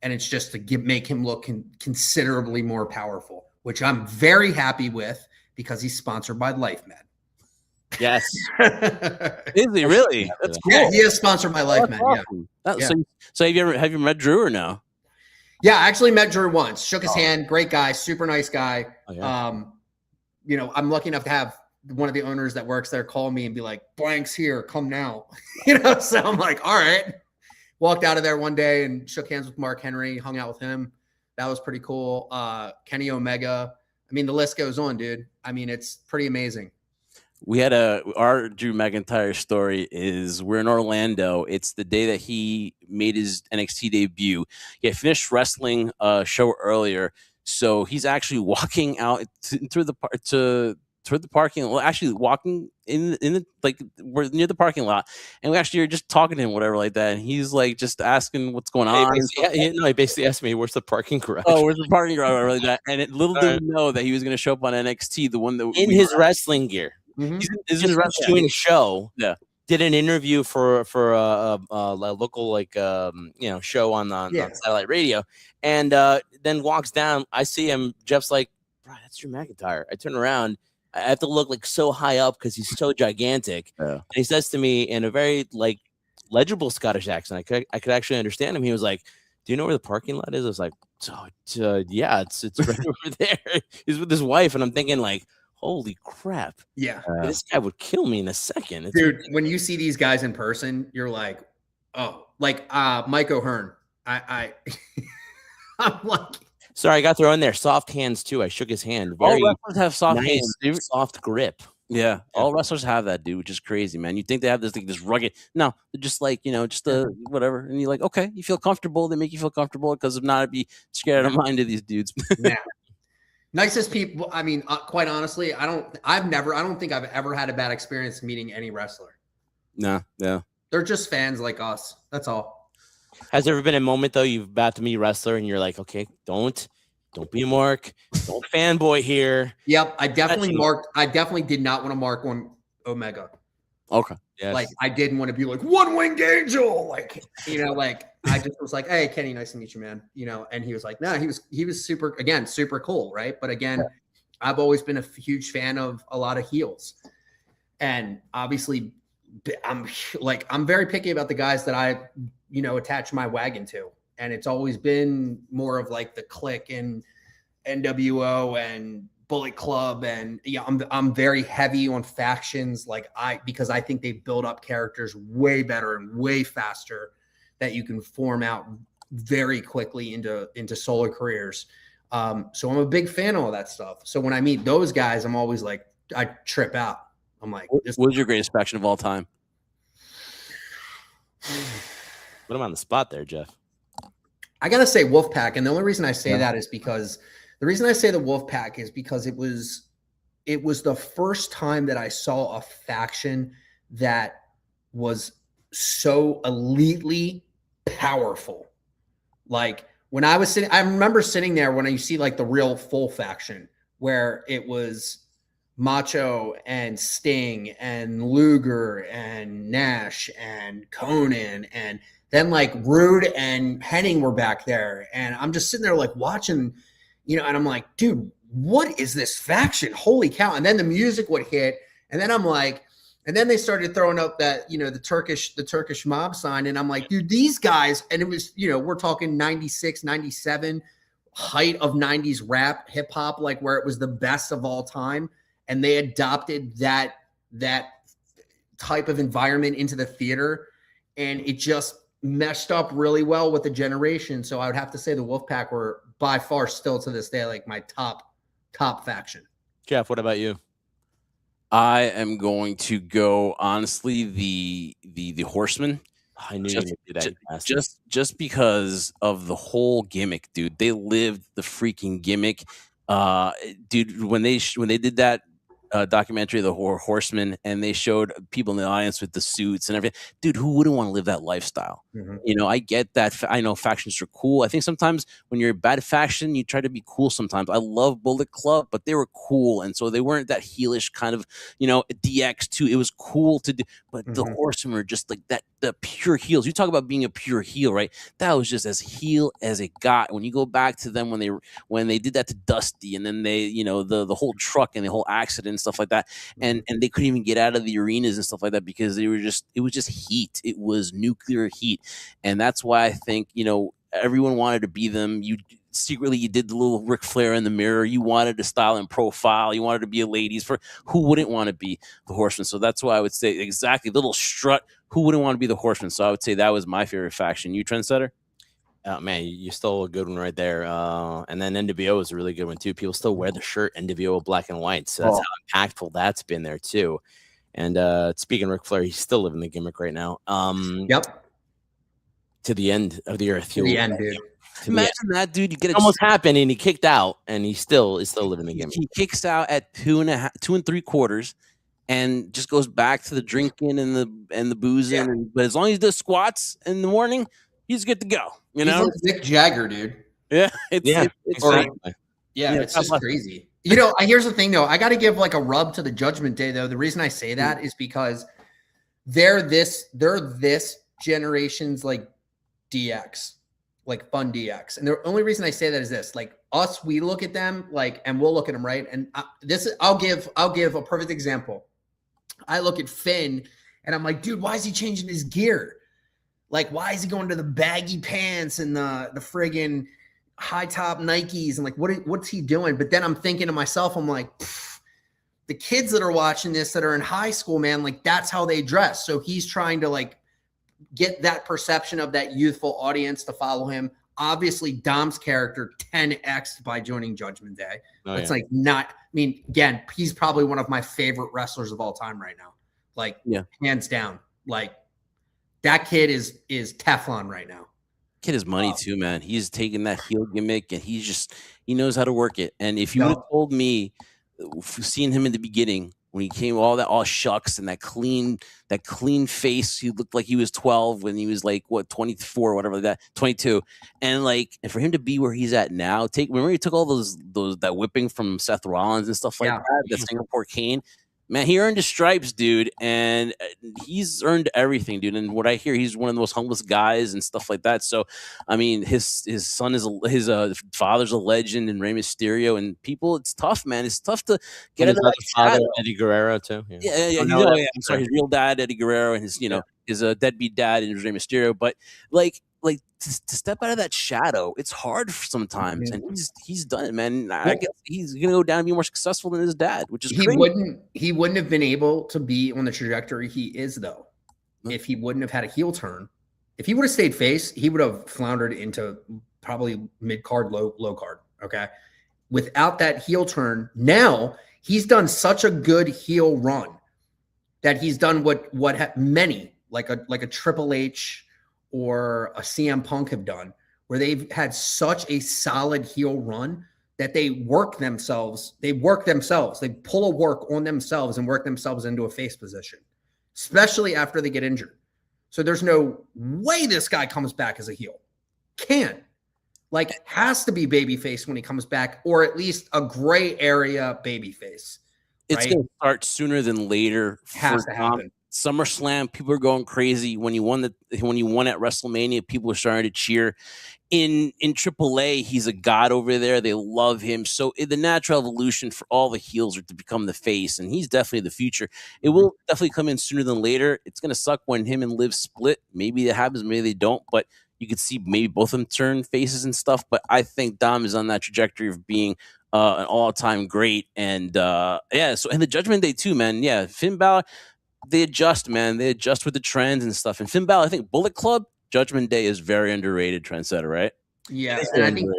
and it's just to make him look considerably more powerful, which I'm very happy with because he's sponsored by LifeMed. Yes. Is he really? That's cool. Yeah, he is sponsored by LifeMed. Awesome. Yeah. So have you ever met Drew or no? Yeah, I actually met Drew once. Shook his hand. Great guy. Super nice guy. Oh, yeah. You know, I'm lucky enough to have one of the owners that works there call me and be like, "Blank's here. Come now." You know, so I'm like, all right. Walked out of there one day and shook hands with Mark Henry. Hung out with him. That was pretty cool. Kenny Omega. I mean, the list goes on, dude. I mean, it's pretty amazing. We had our Drew McIntyre story is we're in Orlando. It's the day that he made his NXT debut. He had finished wrestling a show earlier, so he's actually walking out toward the parking lot. Well, actually walking in the like we're near the parking lot, and we actually are just talking to him, whatever like that. And he's like just asking what's going on. He basically asked me, "Where's the parking garage?" Oh, where's the parking garage? Whatever like that. And little did we know that he was going to show up on NXT, the one that in his wrestling gear. Mm-hmm. He's doing a show. Yeah. Did an interview for a local show on satellite radio, and then walks down. I see him. Jeff's like, "Bro, that's Drew McIntyre." I turn around. I have to look like so high up because he's so gigantic. Yeah. And he says to me in a very like legible Scottish accent, I could actually understand him. He was like, "Do you know where the parking lot is?" I was like, "Yeah, it's right over there." He's with his wife, and I'm thinking like, holy crap. Yeah. This guy would kill me in a second. Dude, when you see these guys in person, you're like, oh, like Mike O'Hearn. I'm like, sorry, I got thrown in there. Soft hands too. I shook his hand. All wrestlers have soft nice, hands, dude. Soft grip. Yeah, all wrestlers have that, dude, which is crazy, man. You think they have this rugged? No, they're just like just whatever. And you're like, okay, you feel comfortable. They make you feel comfortable because if not, I'd be scared out of mind of these dudes. Yeah. Nicest people. I mean, quite honestly, I don't think I've ever had a bad experience meeting any wrestler. No, yeah. They're just fans like us. That's all. Has there ever been a moment though you've about to meet a wrestler and you're like, okay, don't be a mark, don't fanboy here. Yep, I definitely did not want to mark on Omega. Okay. Yes. Like I didn't want to be like one-winged angel, like like I just was like, hey Kenny, nice to meet you, man. And he was like, no, he was super cool, right? But again, I've always been a huge fan of a lot of heels, and obviously, I'm very picky about the guys that I attach my wagon to, and it's always been more of like the Clique and NWO and Bullet Club, and I'm very heavy on factions because I think they build up characters way better and way faster that you can form out very quickly into solo careers. So I'm a big fan of all that stuff. So when I meet those guys, I'm always like, I trip out. I'm like, what's your greatest faction of all time? Put him on the spot there, Jeff. I gotta say Wolfpack, and the only reason I say that is because the reason I say the Wolfpack is because it was the first time that I saw a faction that was so elitely powerful. Like when I was I remember sitting there when you see like the real full faction where it was Macho and Sting and Luger and Nash and Conan, and then like Rude and Henning were back there, and I'm just sitting there like watching, and I'm like, dude, what is this faction? Holy cow. And then the music would hit, and then I'm like, and then they started throwing up that, the Turkish mob sign. And I'm like, dude, these guys, and it was, we're talking 96, 97, height of 90s rap, hip hop, like where it was the best of all time. And they adopted that type of environment into the theater. And it just meshed up really well with the generation. So I would have to say the Wolfpack were by far still to this day, like my top faction. Jeff, what about you? I am going to go honestly the Horsemen. I knew you would do that. Just because of the whole gimmick, dude. They lived the freaking gimmick. Dude, when they did that documentary, The Horseman, and they showed people in the audience with the suits and everything. Dude, who wouldn't want to live that lifestyle? You know, I get that. I know factions are cool. I think sometimes when you're a bad faction, you try to be cool sometimes. I love Bullet Club, but they were cool. And so they weren't that heelish kind of, you know, DX too. It was cool to do, but the Horsemen were just like that, the pure heels. You talk about being a pure heel, right? That was just as heel as it got. When you go back to them when they did that to Dusty, and then they, you know, the whole truck and the whole accident and stuff like that, and they couldn't even get out of the arenas and stuff like that because it was just heat. It was nuclear heat. And that's why I think, you know, everyone wanted to be them. You did the little Ric Flair in the mirror. You wanted to style and profile. You wanted to be a ladies. For who wouldn't want to be the Horseman? So that's why I would say exactly, little strut. Who wouldn't want to be the Horseman? So I would say that was my favorite faction. You, Trendsetter? Oh, man, you stole a good one right there. And then NWO is a really good one too. People still wear the shirt NWO black and white. So that's how impactful that's been there too. And speaking of Ric Flair, he's still living the gimmick right now. Yep. To the end of the earth. To the end, dude. Imagine that, dude. You get it almost happened, and he kicked out, and he is still living the gimmick. He kicks out at 2 3/4, and just goes back to the drinking and the boozing. Yeah. But as long as he does squats in the morning, he's good to go. You know, like Mick Jagger, dude. Yeah, it's just crazy. You know, here's the thing, though. I got to give like a rub to the Judgment Day, though. The reason I say that is because they're this generation's like DX, like fun DX. And the only reason I say that is this: like us, we look at them like, and we'll look at them, right? And I'll give a perfect example. I look at Finn, and I'm like, dude, why is he changing his gear? Like, why is he going to the baggy pants and the friggin' high top Nikes? And like, what's he doing? But then I'm thinking to myself, I'm like, the kids that are watching this that are in high school, man, like that's how they dress. So he's trying to like get that perception of that youthful audience to follow him. Obviously, Dom's character 10x by joining Judgment Day. It's like not, I mean, again, he's probably one of my favorite wrestlers of all time right now. Like, hands down. Like, that kid is Teflon right now. Kid is money too, man. He's taking that heel gimmick and he knows how to work it. And if you would have told me, seeing him in the beginning when he came, all shucks and that clean face, he looked like he was 12 when he was like 24, whatever like that, 22, and for him to be where he's at now. Remember he took all that whipping from Seth Rollins and stuff like that Singapore Cane. Man, he earned his stripes, dude, and he's earned everything, dude. And what I hear, he's one of the most humblest guys and stuff like that. So, I mean, his son is his father's a legend, and Rey Mysterio, and people. It's tough, man. It's tough to get into that father, Eddie Guerrero, too. Yeah. I'm sorry, his real dad, Eddie Guerrero, and his his deadbeat dad, and Rey Mysterio. But to step out of that shadow, it's hard sometimes, and he's done it, man. I guess he's gonna go down and be more successful than his dad, which is crazy. He wouldn't have been able to be on the trajectory he is though if he wouldn't have had a heel turn. If he would have stayed face, he would have floundered into probably mid card, low card. Okay, without that heel turn, now he's done such a good heel run that he's done what many like a Triple H or a CM Punk have done, where they've had such a solid heel run that they work themselves. They pull a work on themselves and work themselves into a face position, especially after they get injured. So there's no way this guy comes back as a heel. Has to be babyface when he comes back, or at least a gray area babyface. It's going to start sooner than later. Has to happen. SummerSlam, people are going crazy. When you won at WrestleMania, people were starting to cheer. In AAA, he's a god over there. They love him. So the natural evolution for all the heels are to become the face, and he's definitely the future. It will definitely come in sooner than later. It's going to suck when him and Liv split. Maybe that happens, maybe they don't, but you could see maybe both of them turn faces and stuff. But I think Dom is on that trajectory of being an all-time great. And so and the Judgment Day too, man. Yeah, Finn Balor, they adjust, man. They adjust with the trends and stuff. And Finn Balor, I think Bullet Club, Judgment Day is very underrated, Trendsetter, right? Yeah, and I think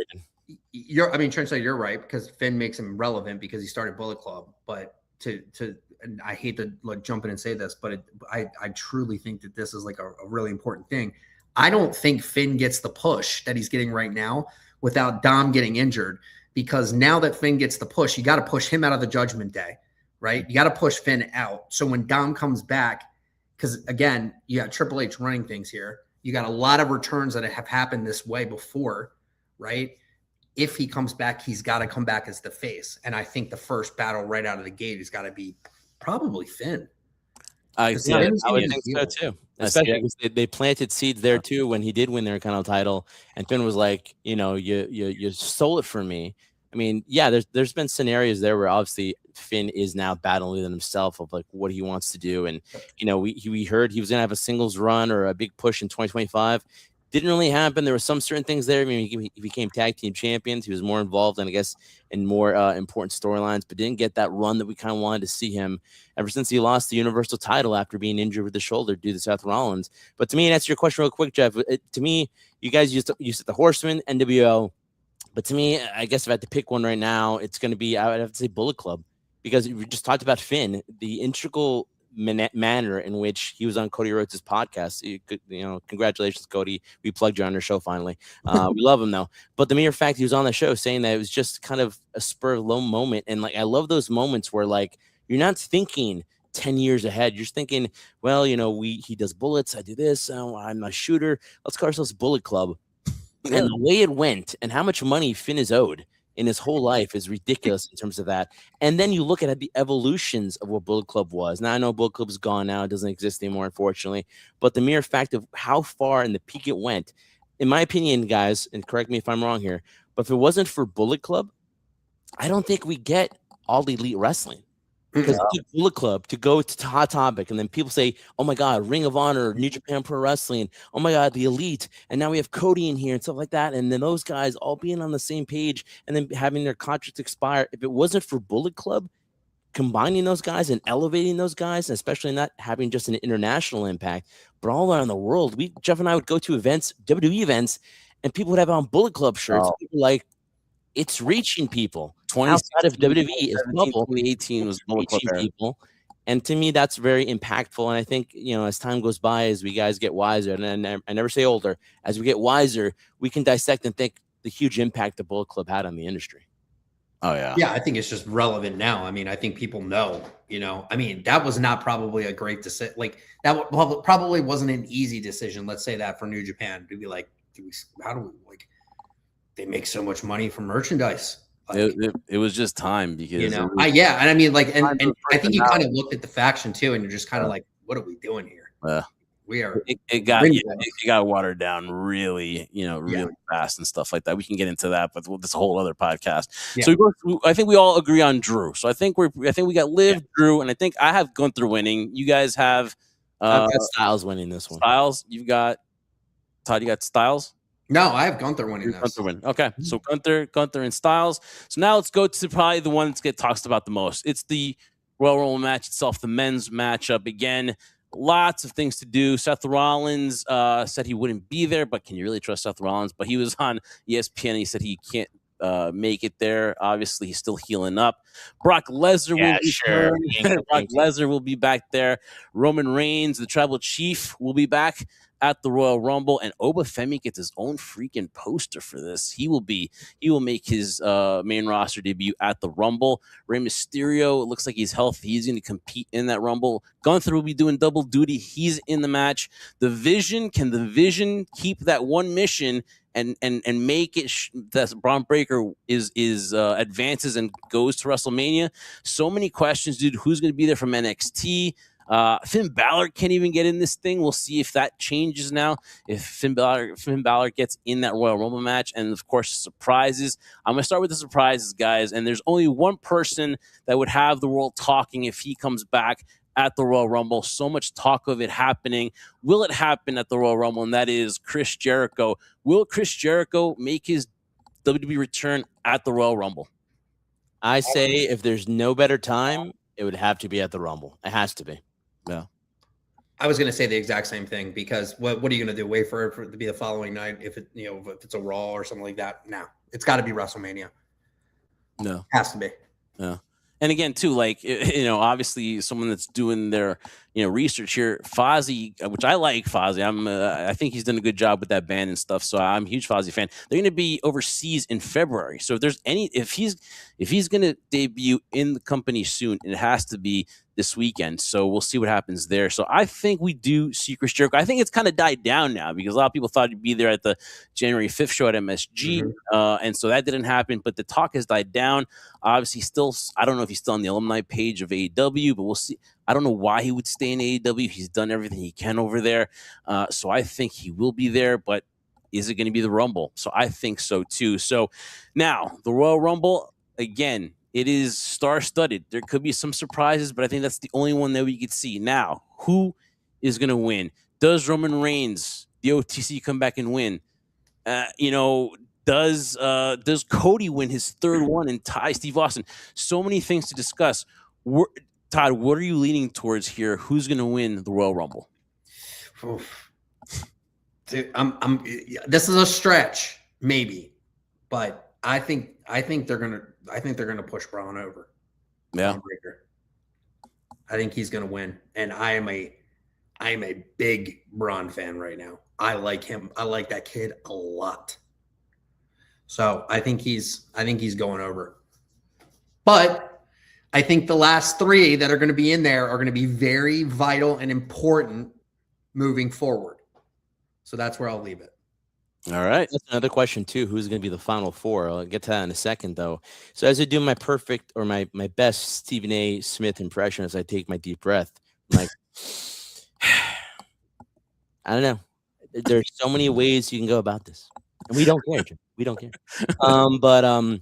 Trendsetter, you're right, because Finn makes him relevant because he started Bullet Club. But and I hate to jump in and say this, but I truly think that this is like a really important thing. I don't think Finn gets the push that he's getting right now without Dom getting injured, because now that Finn gets the push, you got to push him out of the Judgment Day. right? You got to push Finn out. So when Dom comes back, because again, you got Triple H running things here. You got a lot of returns that have happened this way before, right? If he comes back, he's got to come back as the face. And I think the first battle right out of the gate has got to be probably Finn. I would think so too. Especially because they planted seeds there too when he did win the Intercontinental title, and Finn was like, you stole it from me. I mean, yeah, there's been scenarios there where obviously Finn is now battling within himself of like what he wants to do, and we heard he was gonna have a singles run or a big push in 2025. Didn't really happen. There were some certain things there. I mean, he became tag team champions. He was more involved, and I guess in more important storylines, but didn't get that run that we kind of wanted to see him ever since he lost the Universal title after being injured with the shoulder due to Seth Rollins. But to me, and answer your question real quick, Jeff, to me, you guys used the Horsemen, NWO. But to me, I guess if I had to pick one right now, it's going to be, I would have to say Bullet Club, because we just talked about Finn, the integral manner in which he was on Cody Rhodes' podcast. Congratulations, Cody. We plugged you on our show finally. We love him though. But the mere fact he was on the show saying that it was just kind of a spur of low moment. And like, I love those moments where like, you're not thinking 10 years ahead. You're just thinking, well, he does bullets. I do this. I'm a shooter. Let's call ourselves Bullet Club. And the way it went and how much money Finn is owed in his whole life is ridiculous in terms of that. And then you look at the evolutions of what Bullet Club was. Now, I know Bullet Club's gone now. It doesn't exist anymore, unfortunately. But the mere fact of how far in the peak it went, in my opinion, guys, and correct me if I'm wrong here, but if it wasn't for Bullet Club, I don't think we get All Elite Wrestling. Because Bullet Club to go to Hot Topic, and then people say, "Oh my God, Ring of Honor, New Japan Pro Wrestling. Oh my God, the Elite." And now we have Cody in here and stuff like that. And then those guys all being on the same page, and then having their contracts expire. If it wasn't for Bullet Club combining those guys and elevating those guys, and especially not having just an international impact, but all around the world, Jeff and I would go to events, WWE events, and people would have on Bullet Club shirts. People like, it's reaching people. Outside of WWE is bubble. 2018 was reaching people, and to me, that's very impactful. And I think as time goes by, as we guys get wiser, and I never say older, as we get wiser, we can dissect and think the huge impact the Bullet Club had on the industry. Oh yeah, yeah. I think it's just relevant now. I mean, I think people know. I mean, that was not probably a great decision. Like that probably wasn't an easy decision. Let's say that for New Japan to be like, how do we like? They make so much money from merchandise. Like, it was just time because and I mean, like, and I think you kind of looked at the faction too, and you're just kind of like, what are we doing here? We are. It got watered down really, really fast and stuff like that. We can get into that, but that's a whole other podcast. Yeah. So I think we all agree on Drew. So I think we got Liv, Drew, and I think I have Gunther winning. You guys have I've got Styles winning this one. Styles, you've got Todd. You got Styles. No, I have Gunther winning this. Gunther win. Okay, so Gunther and Styles. So now let's go to probably the one that gets talked about the most. It's the Royal Rumble match itself, the men's matchup. Again, lots of things to do. Seth Rollins said he wouldn't be there, but can you really trust Seth Rollins? But he was on ESPN and he said he can't make it there. Obviously, he's still healing up. Brock Lesnar Brock Lesnar will be back there. Roman Reigns, the Tribal Chief, will be back at the Royal Rumble, and Obafemi gets his own freaking poster for this. He will make his main roster debut at the Rumble. Rey Mysterio, it looks like he's healthy. He's going to compete in that Rumble. Gunther will be doing double duty. He's in the match. Can the Vision keep that one mission and make it that Braun Breaker is advances and goes to WrestleMania? So many questions, dude. Who's going to be there from NXT? Finn Balor can't even get in this thing. We'll see if that changes now. If Finn Balor gets in that Royal Rumble match, and of course surprises. I'm gonna start with the surprises, guys. And there's only one person that would have the world talking if he comes back at the Royal Rumble. So much talk of it happening. Will it happen at the Royal Rumble? And that is Chris Jericho. Will Chris Jericho make his WWE return at the Royal Rumble? I say if there's no better time, it would have to be at the Rumble. It has to be. Yeah. I was going to say the exact same thing because what are you going to do? Wait for it to be the following night if it's a Raw or something like that? No, it's got to be WrestleMania. No, has to be. Yeah. And again, too, like, obviously someone that's doing their, research here, Fozzy, which I like Fozzy. I think he's done a good job with that band and stuff. So I'm a huge Fozzy fan. They're going to be overseas in February. So if he's going to debut in the company soon, it has to be this weekend. So we'll see what happens there. So I think we do see Chris Jericho. I think it's kind of died down now because a lot of people thought he'd be there at the January 5th show at MSG. And so that didn't happen, but the talk has died down. Obviously, still, I don't know if he's still on the alumni page of AEW, but we'll see. I don't know why he would stay in AEW. He's done everything he can over there. So I think he will be there, but is it going to be the Rumble? So I think so too. So now the Royal Rumble, again, it is star-studded. There could be some surprises, but I think that's the only one that we could see. Now, who is going to win? Does Roman Reigns, the OTC, come back and win? Does Cody win his third one and tie Steve Austin? So many things to discuss. Todd, what are you leaning towards here? Who's going to win the Royal Rumble? Oof. Dude, this is a stretch, maybe, but I think they're gonna push Braun over. Yeah, I think he's gonna win, and I am a big Braun fan right now. I like him. I like that kid a lot. So I think he's going over. But I think the last three that are going to be in there are going to be very vital and important moving forward. So that's where I'll leave it. All right. That's another question too. Who's going to be the final four? I'll get to that in a second, though. So as I do my perfect or my best Stephen A. Smith impression, as I take my deep breath, I'm like, I don't know. There's so many ways you can go about this, and we don't care. We don't care. But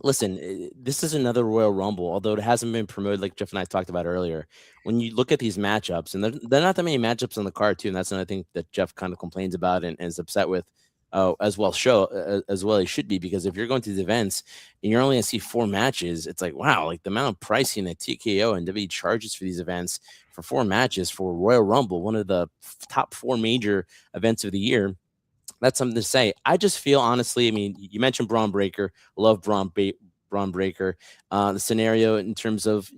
listen, this is another Royal Rumble, although it hasn't been promoted like Jeff and I talked about earlier. When you look at these matchups, and there are not that many matchups on the card too, and that's another thing that Jeff kind of complains about and is upset with. As well he should be, because if you're going to these events and you're only going to see 4 matches, it's like, wow, like the amount of pricing that TKO and WWE charges for these events for 4 matches for Royal Rumble, one of the top 4 major events of the year. That's something to say. I just feel, honestly, I mean, you mentioned Braun Breaker. Love Braun Breaker. The scenario in terms of,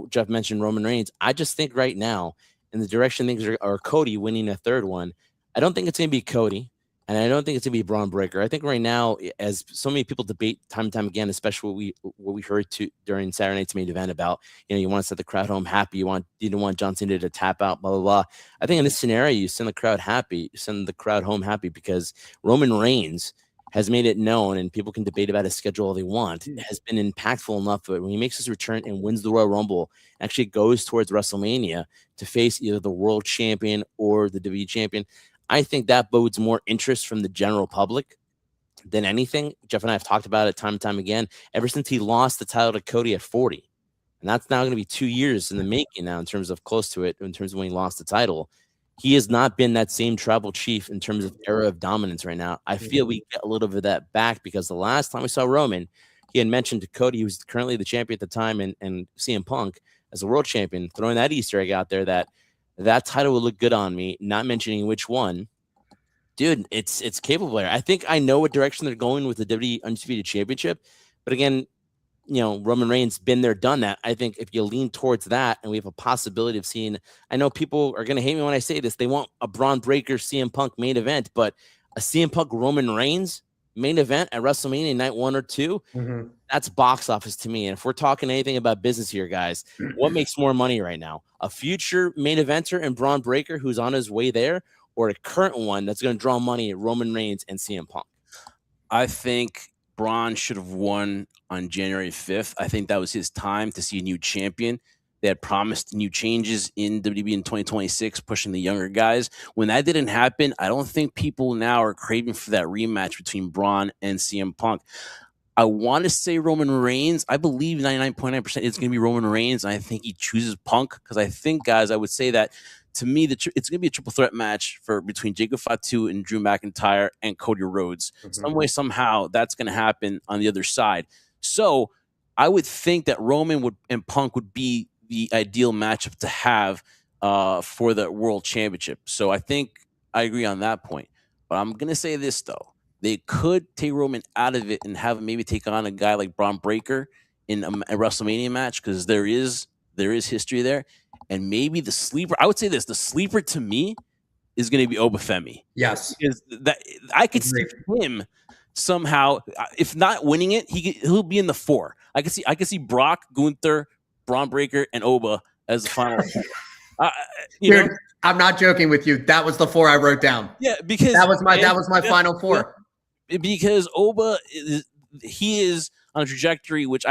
Jeff mentioned Roman Reigns. I just think right now, in the direction things are Cody winning a third one, I don't think it's going to be Cody. And I don't think it's going to be Braun Breaker. I think right now, as so many people debate time and time again, especially what we heard during Saturday night's main event about, you want to set the crowd home happy. You don't want John Cena to tap out, blah, blah, blah. I think in this scenario, you send the crowd happy. You send the crowd home happy because Roman Reigns has made it known, and people can debate about his schedule all they want, has been impactful enough that when he makes his return and wins the Royal Rumble, actually goes towards WrestleMania to face either the world champion or the WWE champion. I think that bodes more interest from the general public than anything. Jeff and I have talked about it time and time again, ever since he lost the title to Cody at 40. And that's now going to be 2 years in the making now, in terms of close to it, in terms of when he lost the title. He has not been that same tribal chief in terms of era of dominance right now. I feel we get a little bit of that back, because the last time we saw Roman, he had mentioned to Cody, who was currently the champion at the time, and CM Punk as a world champion, throwing that Easter egg out there that title will look good on me, not mentioning which one. Dude, it's capable there. I think I know what direction they're going with the WWE Undisputed Championship. But again, Roman Reigns been there, done that. I think if you lean towards that, and we have a possibility of seeing, I know people are going to hate me when I say this, they want a Braun Breaker CM Punk main event, but a CM Punk Roman Reigns main event at WrestleMania night 1 or 2, that's box office to me. And if we're talking anything about business here, guys, what makes more money right now? A future main eventer in Braun Breaker who's on his way there, or a current one that's going to draw money at Roman Reigns and CM Punk? I think Braun should have won on January 5th. I think that was his time to see a new champion. They had promised new changes in WWE in 2026, pushing the younger guys. When that didn't happen, I don't think people now are craving for that rematch between Braun and CM Punk. I want to say Roman Reigns. I believe 99.9% it's going to be Roman Reigns. And I think he chooses Punk, because I think, guys, I would say that to me, it's going to be a triple threat match between Jacob Fatu and Drew McIntyre and Cody Rhodes. Some way, somehow, that's going to happen on the other side. So I would think that Roman and Punk would be the ideal matchup to have for the World Championship. So I think I agree on that point. But I'm going to say this, though. They could take Roman out of it and have him maybe take on a guy like Braun Breaker in a WrestleMania match because there is history there, and maybe the sleeper. I would say this: the sleeper to me is going to be Obafemi. Yes, Because that I could see him somehow, if not winning it, he'll be in the 4. I could see Brock, Gunther, Braun Breaker, and Oba as the final. Dude, I'm not joking with you. That was the 4 I wrote down. Yeah, because that was my final 4. Because Oba he is on a trajectory which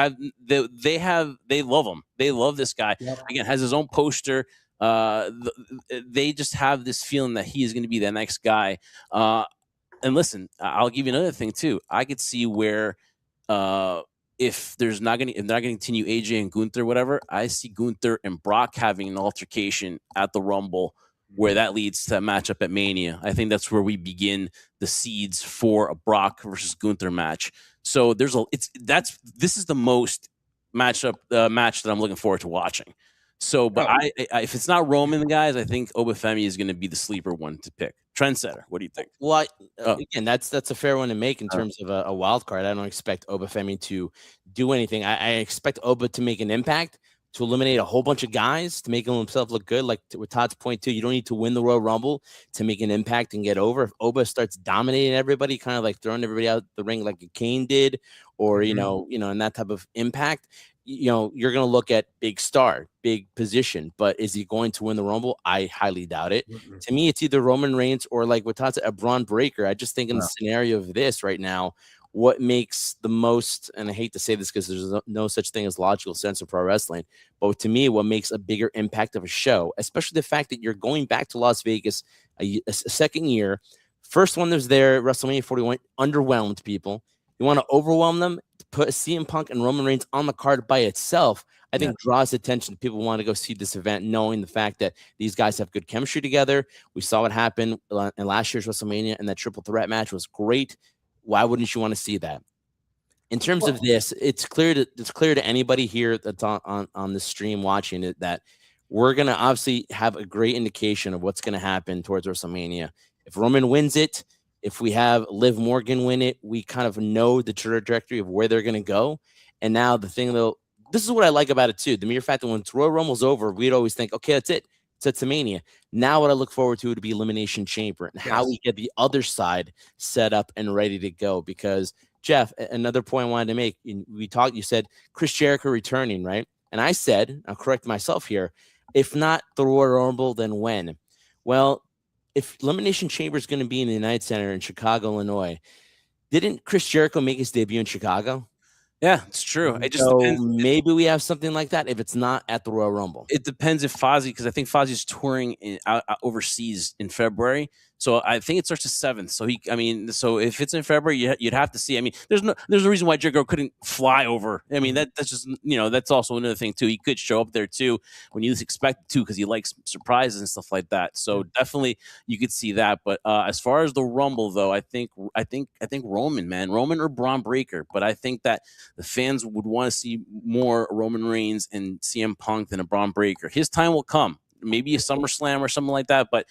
they love him. They love this guy. Yep. Again, has his own poster. They just have this feeling that he is going to be the next guy. And listen, I'll give you another thing too. I could see where if they're not going to continue AJ and Gunther, whatever, I see Gunther and Brock having an altercation at the Rumble, where that leads to a matchup at Mania. I think that's where we begin the seeds for a Brock versus Gunther match. So this is the most match that I'm looking forward to watching. So, but I if it's not Roman, guys, I think Obafemi is going to be the sleeper one to pick. Trendsetter, what do you think? Well, again, that's a fair one to make in terms of a wild card. I don't expect Obafemi to do anything. I expect Oba to make an impact, to eliminate a whole bunch of guys, to make himself look good. Like with Todd's point too, you don't need to win the Royal Rumble to make an impact and get over. If Oba starts dominating everybody, kind of like throwing everybody out the ring like Kane did, or you know, and that type of impact, you're going to look at big star, big position, but is he going to win the Rumble? I highly doubt it. To me, it's either Roman Reigns or, like what Todd said, a Braun Breaker. I just think in the scenario of this right now, what makes the most, and I hate to say this because there's no such thing as logical sense of pro wrestling, but to me, what makes a bigger impact of a show, especially the fact that you're going back to Las Vegas a second year, first one that was there, WrestleMania 41, underwhelmed people. You want to overwhelm them, put CM Punk and Roman Reigns on the card by itself, I think draws attention. People want to go see this event, knowing the fact that these guys have good chemistry together. We saw what happened in last year's WrestleMania, and that triple threat match was great. Why wouldn't you want to see that? In terms of this, it's clear to anybody here that's on the stream watching it that we're going to obviously have a great indication of what's going to happen towards WrestleMania. If Roman wins it, if we have Liv Morgan win it, we kind of know the trajectory of where they're going to go. And now the thing, though, this is what I like about it, too. The mere fact that when Royal Rumble's over, we'd always think, okay, that's it. It's Mania. Now what I look forward to would be Elimination Chamber and how we get the other side set up and ready to go. Because, Jeff, another point I wanted to make, you said Chris Jericho returning, right? And I said, I'll correct myself here, if not the Royal Rumble, then when? Well, if Elimination Chamber is going to be in the United Center in Chicago, Illinois, didn't Chris Jericho make his debut in Chicago? Yeah, it's true. It just depends. Maybe we have something like that if it's not at the Royal Rumble. It depends if Fozzy, because I think Fozzy's touring overseas in February. So I think it starts the 7th. So if it's in February, you'd have to see. I mean, there's no reason why Jericho couldn't fly over. I mean, that's just, that's also another thing too. He could show up there too when you least expect to, because he likes surprises and stuff like that. So definitely you could see that. But as far as the Rumble though, I think Roman or Braun Breaker. But I think that the fans would want to see more Roman Reigns and CM Punk than a Braun Breaker. His time will come. Maybe a SummerSlam or something like that. But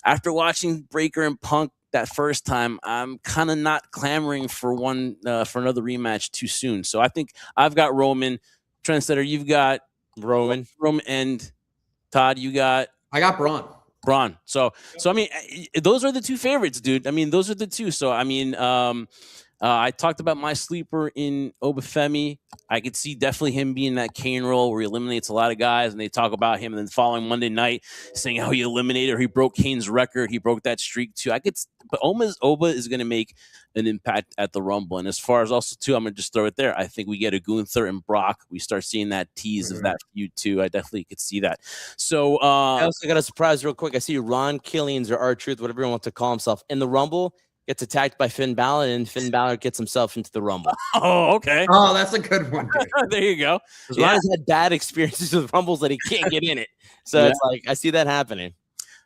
after watching Breaker and Punk that first time, I'm kind of not clamoring for another rematch too soon. So I think I've got Roman. Trendsetter, you've got Roman, and Todd, I got Braun. So I mean, those are the two favorites, dude. I mean, those are the two. So I mean, I talked about my sleeper in Obafemi. I could see definitely him being that Kane role where he eliminates a lot of guys, and they talk about him, and then following Monday night saying how he eliminated or he broke Kane's record. He broke that streak too. But Oba is going to make an impact at the Rumble. And as far as also too, I'm going to just throw it there. I think we get a Gunther and Brock. We start seeing that tease of that feud too. I definitely could see that. So I also got a surprise real quick. I see Ron Killings or R-Truth, whatever he wants to call himself, in the Rumble. Gets attacked by Finn Balor, and Finn Balor gets himself into the Rumble. Oh, okay. Oh, that's a good one. There you go. Ron has had bad experiences with Rumbles that he can't get in it. So it's like, I see that happening.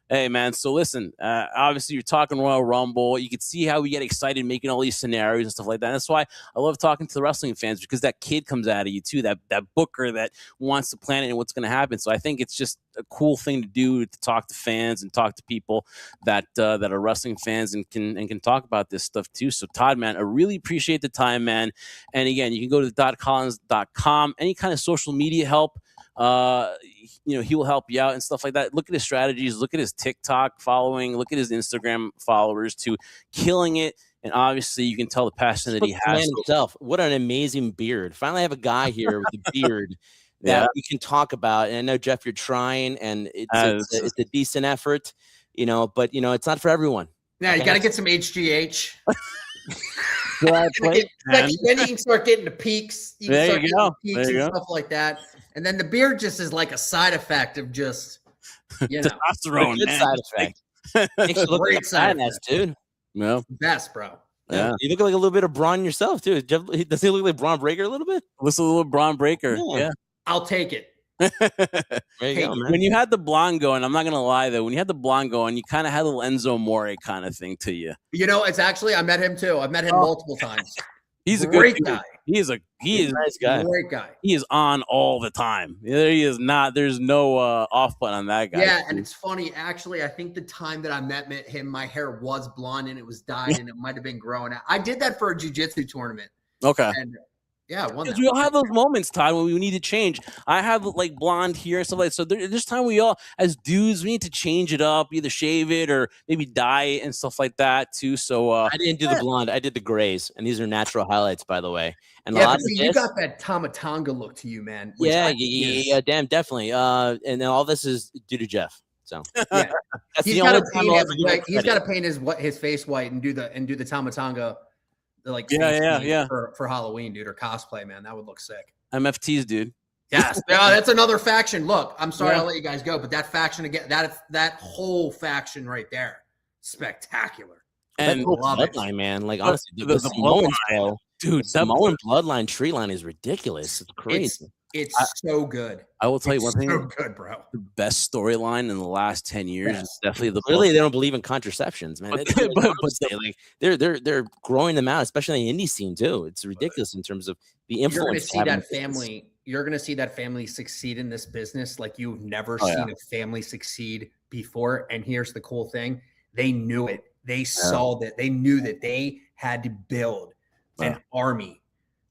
Hey, man. So listen, obviously you're talking Royal Rumble. You can see how we get excited making all these scenarios and stuff like that. That's why I love talking to the wrestling fans, because that kid comes out of you too, that booker that wants to plan it and what's going to happen. So I think it's just a cool thing to do, to talk to fans and talk to people that are wrestling fans and can talk about this stuff too. So Todd, man, I really appreciate the time, man. And again, you can go to DoddCollins.com. Any kind of social media help, he will help you out and stuff like that. Look at his strategies, look at his TikTok following, look at his Instagram followers too, killing it. And obviously you can tell the passion that he has himself. What an amazing beard. Finally have a guy here with a beard that we can talk about. And I know, Jeff, you're trying, and it's a decent effort, but it's not for everyone. Yeah, you got to get some HGH. Then you can start getting the peaks. There you go. Peaks and stuff like that. And then the beard just is like a side effect of just, testosterone. Good side effect. Makes you look like a badass, dude. No. Best, bro. Yeah. You look like a little bit of Braun yourself, too. Does he look like Braun Breaker a little bit? Looks a little Braun Breaker. Yeah. I'll take it. There you go, man. When you had the blonde going, I'm not gonna lie though, when you had the blonde going, you kind of had a little Enzo More kind of thing to you. It's actually, I met him too. I've met him multiple times. He's a great good guy. He is a nice guy. Great guy. He is on all the time. There he is not. There's no off button on that guy. Yeah, and it's funny. Actually, I think the time that I met him, my hair was blonde and it was dyed, and it might have been growing out. I did that for a jiu-jitsu tournament. Okay. And yeah, because we all have those moments, Todd, when we need to change. I have like blonde here and stuff like that. So there's time we all, as dudes, we need to change it up, either shave it or maybe dye it and stuff like that too. So I didn't do the blonde. I did the grays, and these are natural highlights, by the way. And you got that Tamatanga look to you, man. Yeah, definitely. And then all this is due to Jeff. So yeah, he's got to paint his face white and do the Tamatanga. For Halloween, dude, or cosplay, man. That would look sick. MFTs, dude. Yes. That's another faction. Look, I'm sorry I'll let you guys go, but that faction again, that whole faction right there, spectacular. And bloodline, man. Like honestly, the bloodline, dude, the Samoan bloodline tree line is ridiculous. It's crazy. It's so good. I will tell you one thing. So good, bro. The best storyline in the last 10 years is definitely the. Clearly, they don't believe in contraceptions, man. They're growing them out, especially in the indie scene too. It's ridiculous in terms of the influence. You're going to see that family succeed in this business like you've never seen a family succeed before. And here's the cool thing: they knew it. They saw that. They knew that they had to build an army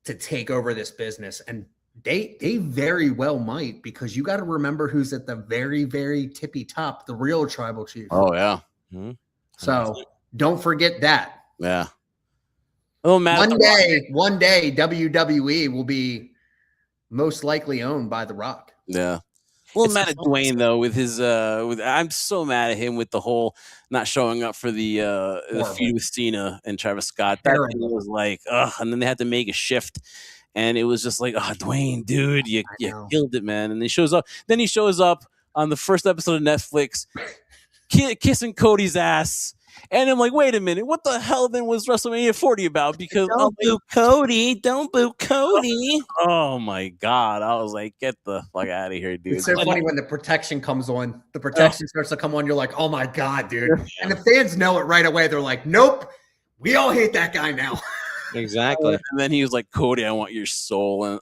to take over this business, and they very well might, because you got to remember who's at the very, very tippy top, the real tribal chief. Oh yeah. Mm-hmm. So don't forget that. Yeah. Oh man. One day WWE will be most likely owned by The Rock. Yeah. Well, mad at Dwayne though with his I'm so mad at him with the whole not showing up for the feud with Cena and Travis Scott. That thing was like, and then they had to make a shift. And it was just like, Dwayne, dude, you killed it, man. And he shows up. Then he shows up on the first episode of Netflix, kissing Cody's ass. And I'm like, wait a minute, what the hell then was WrestleMania 40 about? Because don't boo Cody. Oh my God. I was like, get the fuck out of here, dude. It's so funny when the protection comes on. The protection starts to come on. You're like, oh my God, dude. And the fans know it right away. They're like, nope, we all hate that guy now. Exactly. And then he was like, Cody, I want your soul. And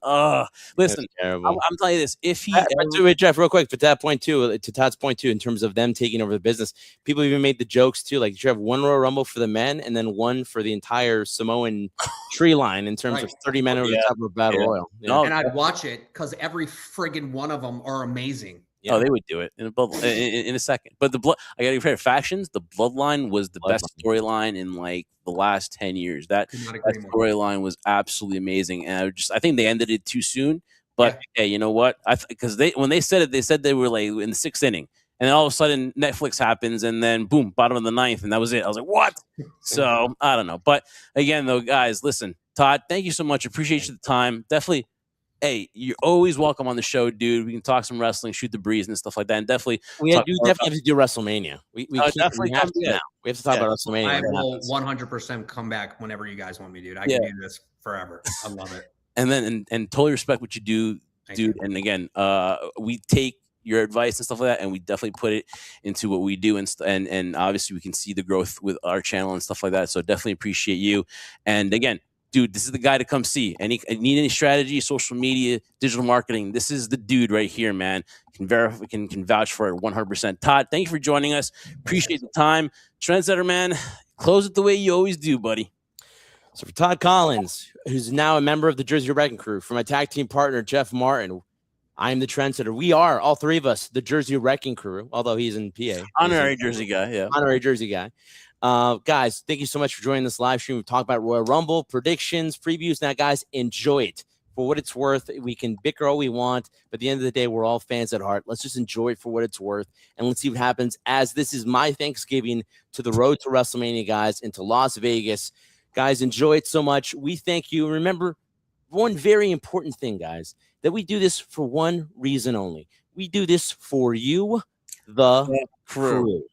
listen, I'm telling you this. If he wait, Jeff, real quick, to Todd's point too, in terms of them taking over the business, people even made the jokes too. Like you have one Royal Rumble for the men and then one for the entire Samoan tree line in terms of 30 men over the top of a battle royal. Yeah. And I'd watch it because every friggin' one of them are amazing. Yeah. Oh, they would do it in a second. But I gotta compare factions. The bloodline was the best storyline in like the last 10 years. That storyline was absolutely amazing. And I think they ended it too soon. But hey, you know what? Because when they said it, they said they were like in the 6th inning. And then all of a sudden Netflix happens and then boom, bottom of the 9th, and that was it. I was like, what? So I don't know. But again, though, guys, listen, Todd, thank you so much. Appreciate the time. Definitely. Hey, you're always welcome on the show, dude. We can talk some wrestling, shoot the breeze, and stuff like that. And definitely, we definitely have to do WrestleMania. We have to talk about WrestleMania. I will 100% come back whenever you guys want me, dude. I can do this forever. I love it. And then, and totally respect what you do, dude. And again, we take your advice and stuff like that, and we definitely put it into what we do, and obviously we can see the growth with our channel and stuff like that. So definitely appreciate you. And again, dude, this is the guy to come see. Need any strategy, social media, digital marketing? This is the dude right here, man. Can verify, can vouch for it 100%. Todd, thank you for joining us. Appreciate the time. Trendsetter, man, close it the way you always do, buddy. So for Todd Collins, who's now a member of the Jersey Wrecking Crew, for my tag team partner, Jeff Martin, I am the Trendsetter. We are, all three of us, the Jersey Wrecking Crew, although he's in PA. Honorary Jersey guy, yeah. Honorary Jersey guy. Guys, thank you so much for joining this live stream. We talked about Royal Rumble, predictions, previews. Now, guys, enjoy it. For what it's worth, we can bicker all we want, but at the end of the day, we're all fans at heart. Let's just enjoy it for what it's worth, and let's see what happens, as this is my Thanksgiving to the road to WrestleMania, guys, into Las Vegas. Guys, enjoy it so much. We thank you. Remember, one very important thing, guys, that we do this for one reason only. We do this for you, the crew.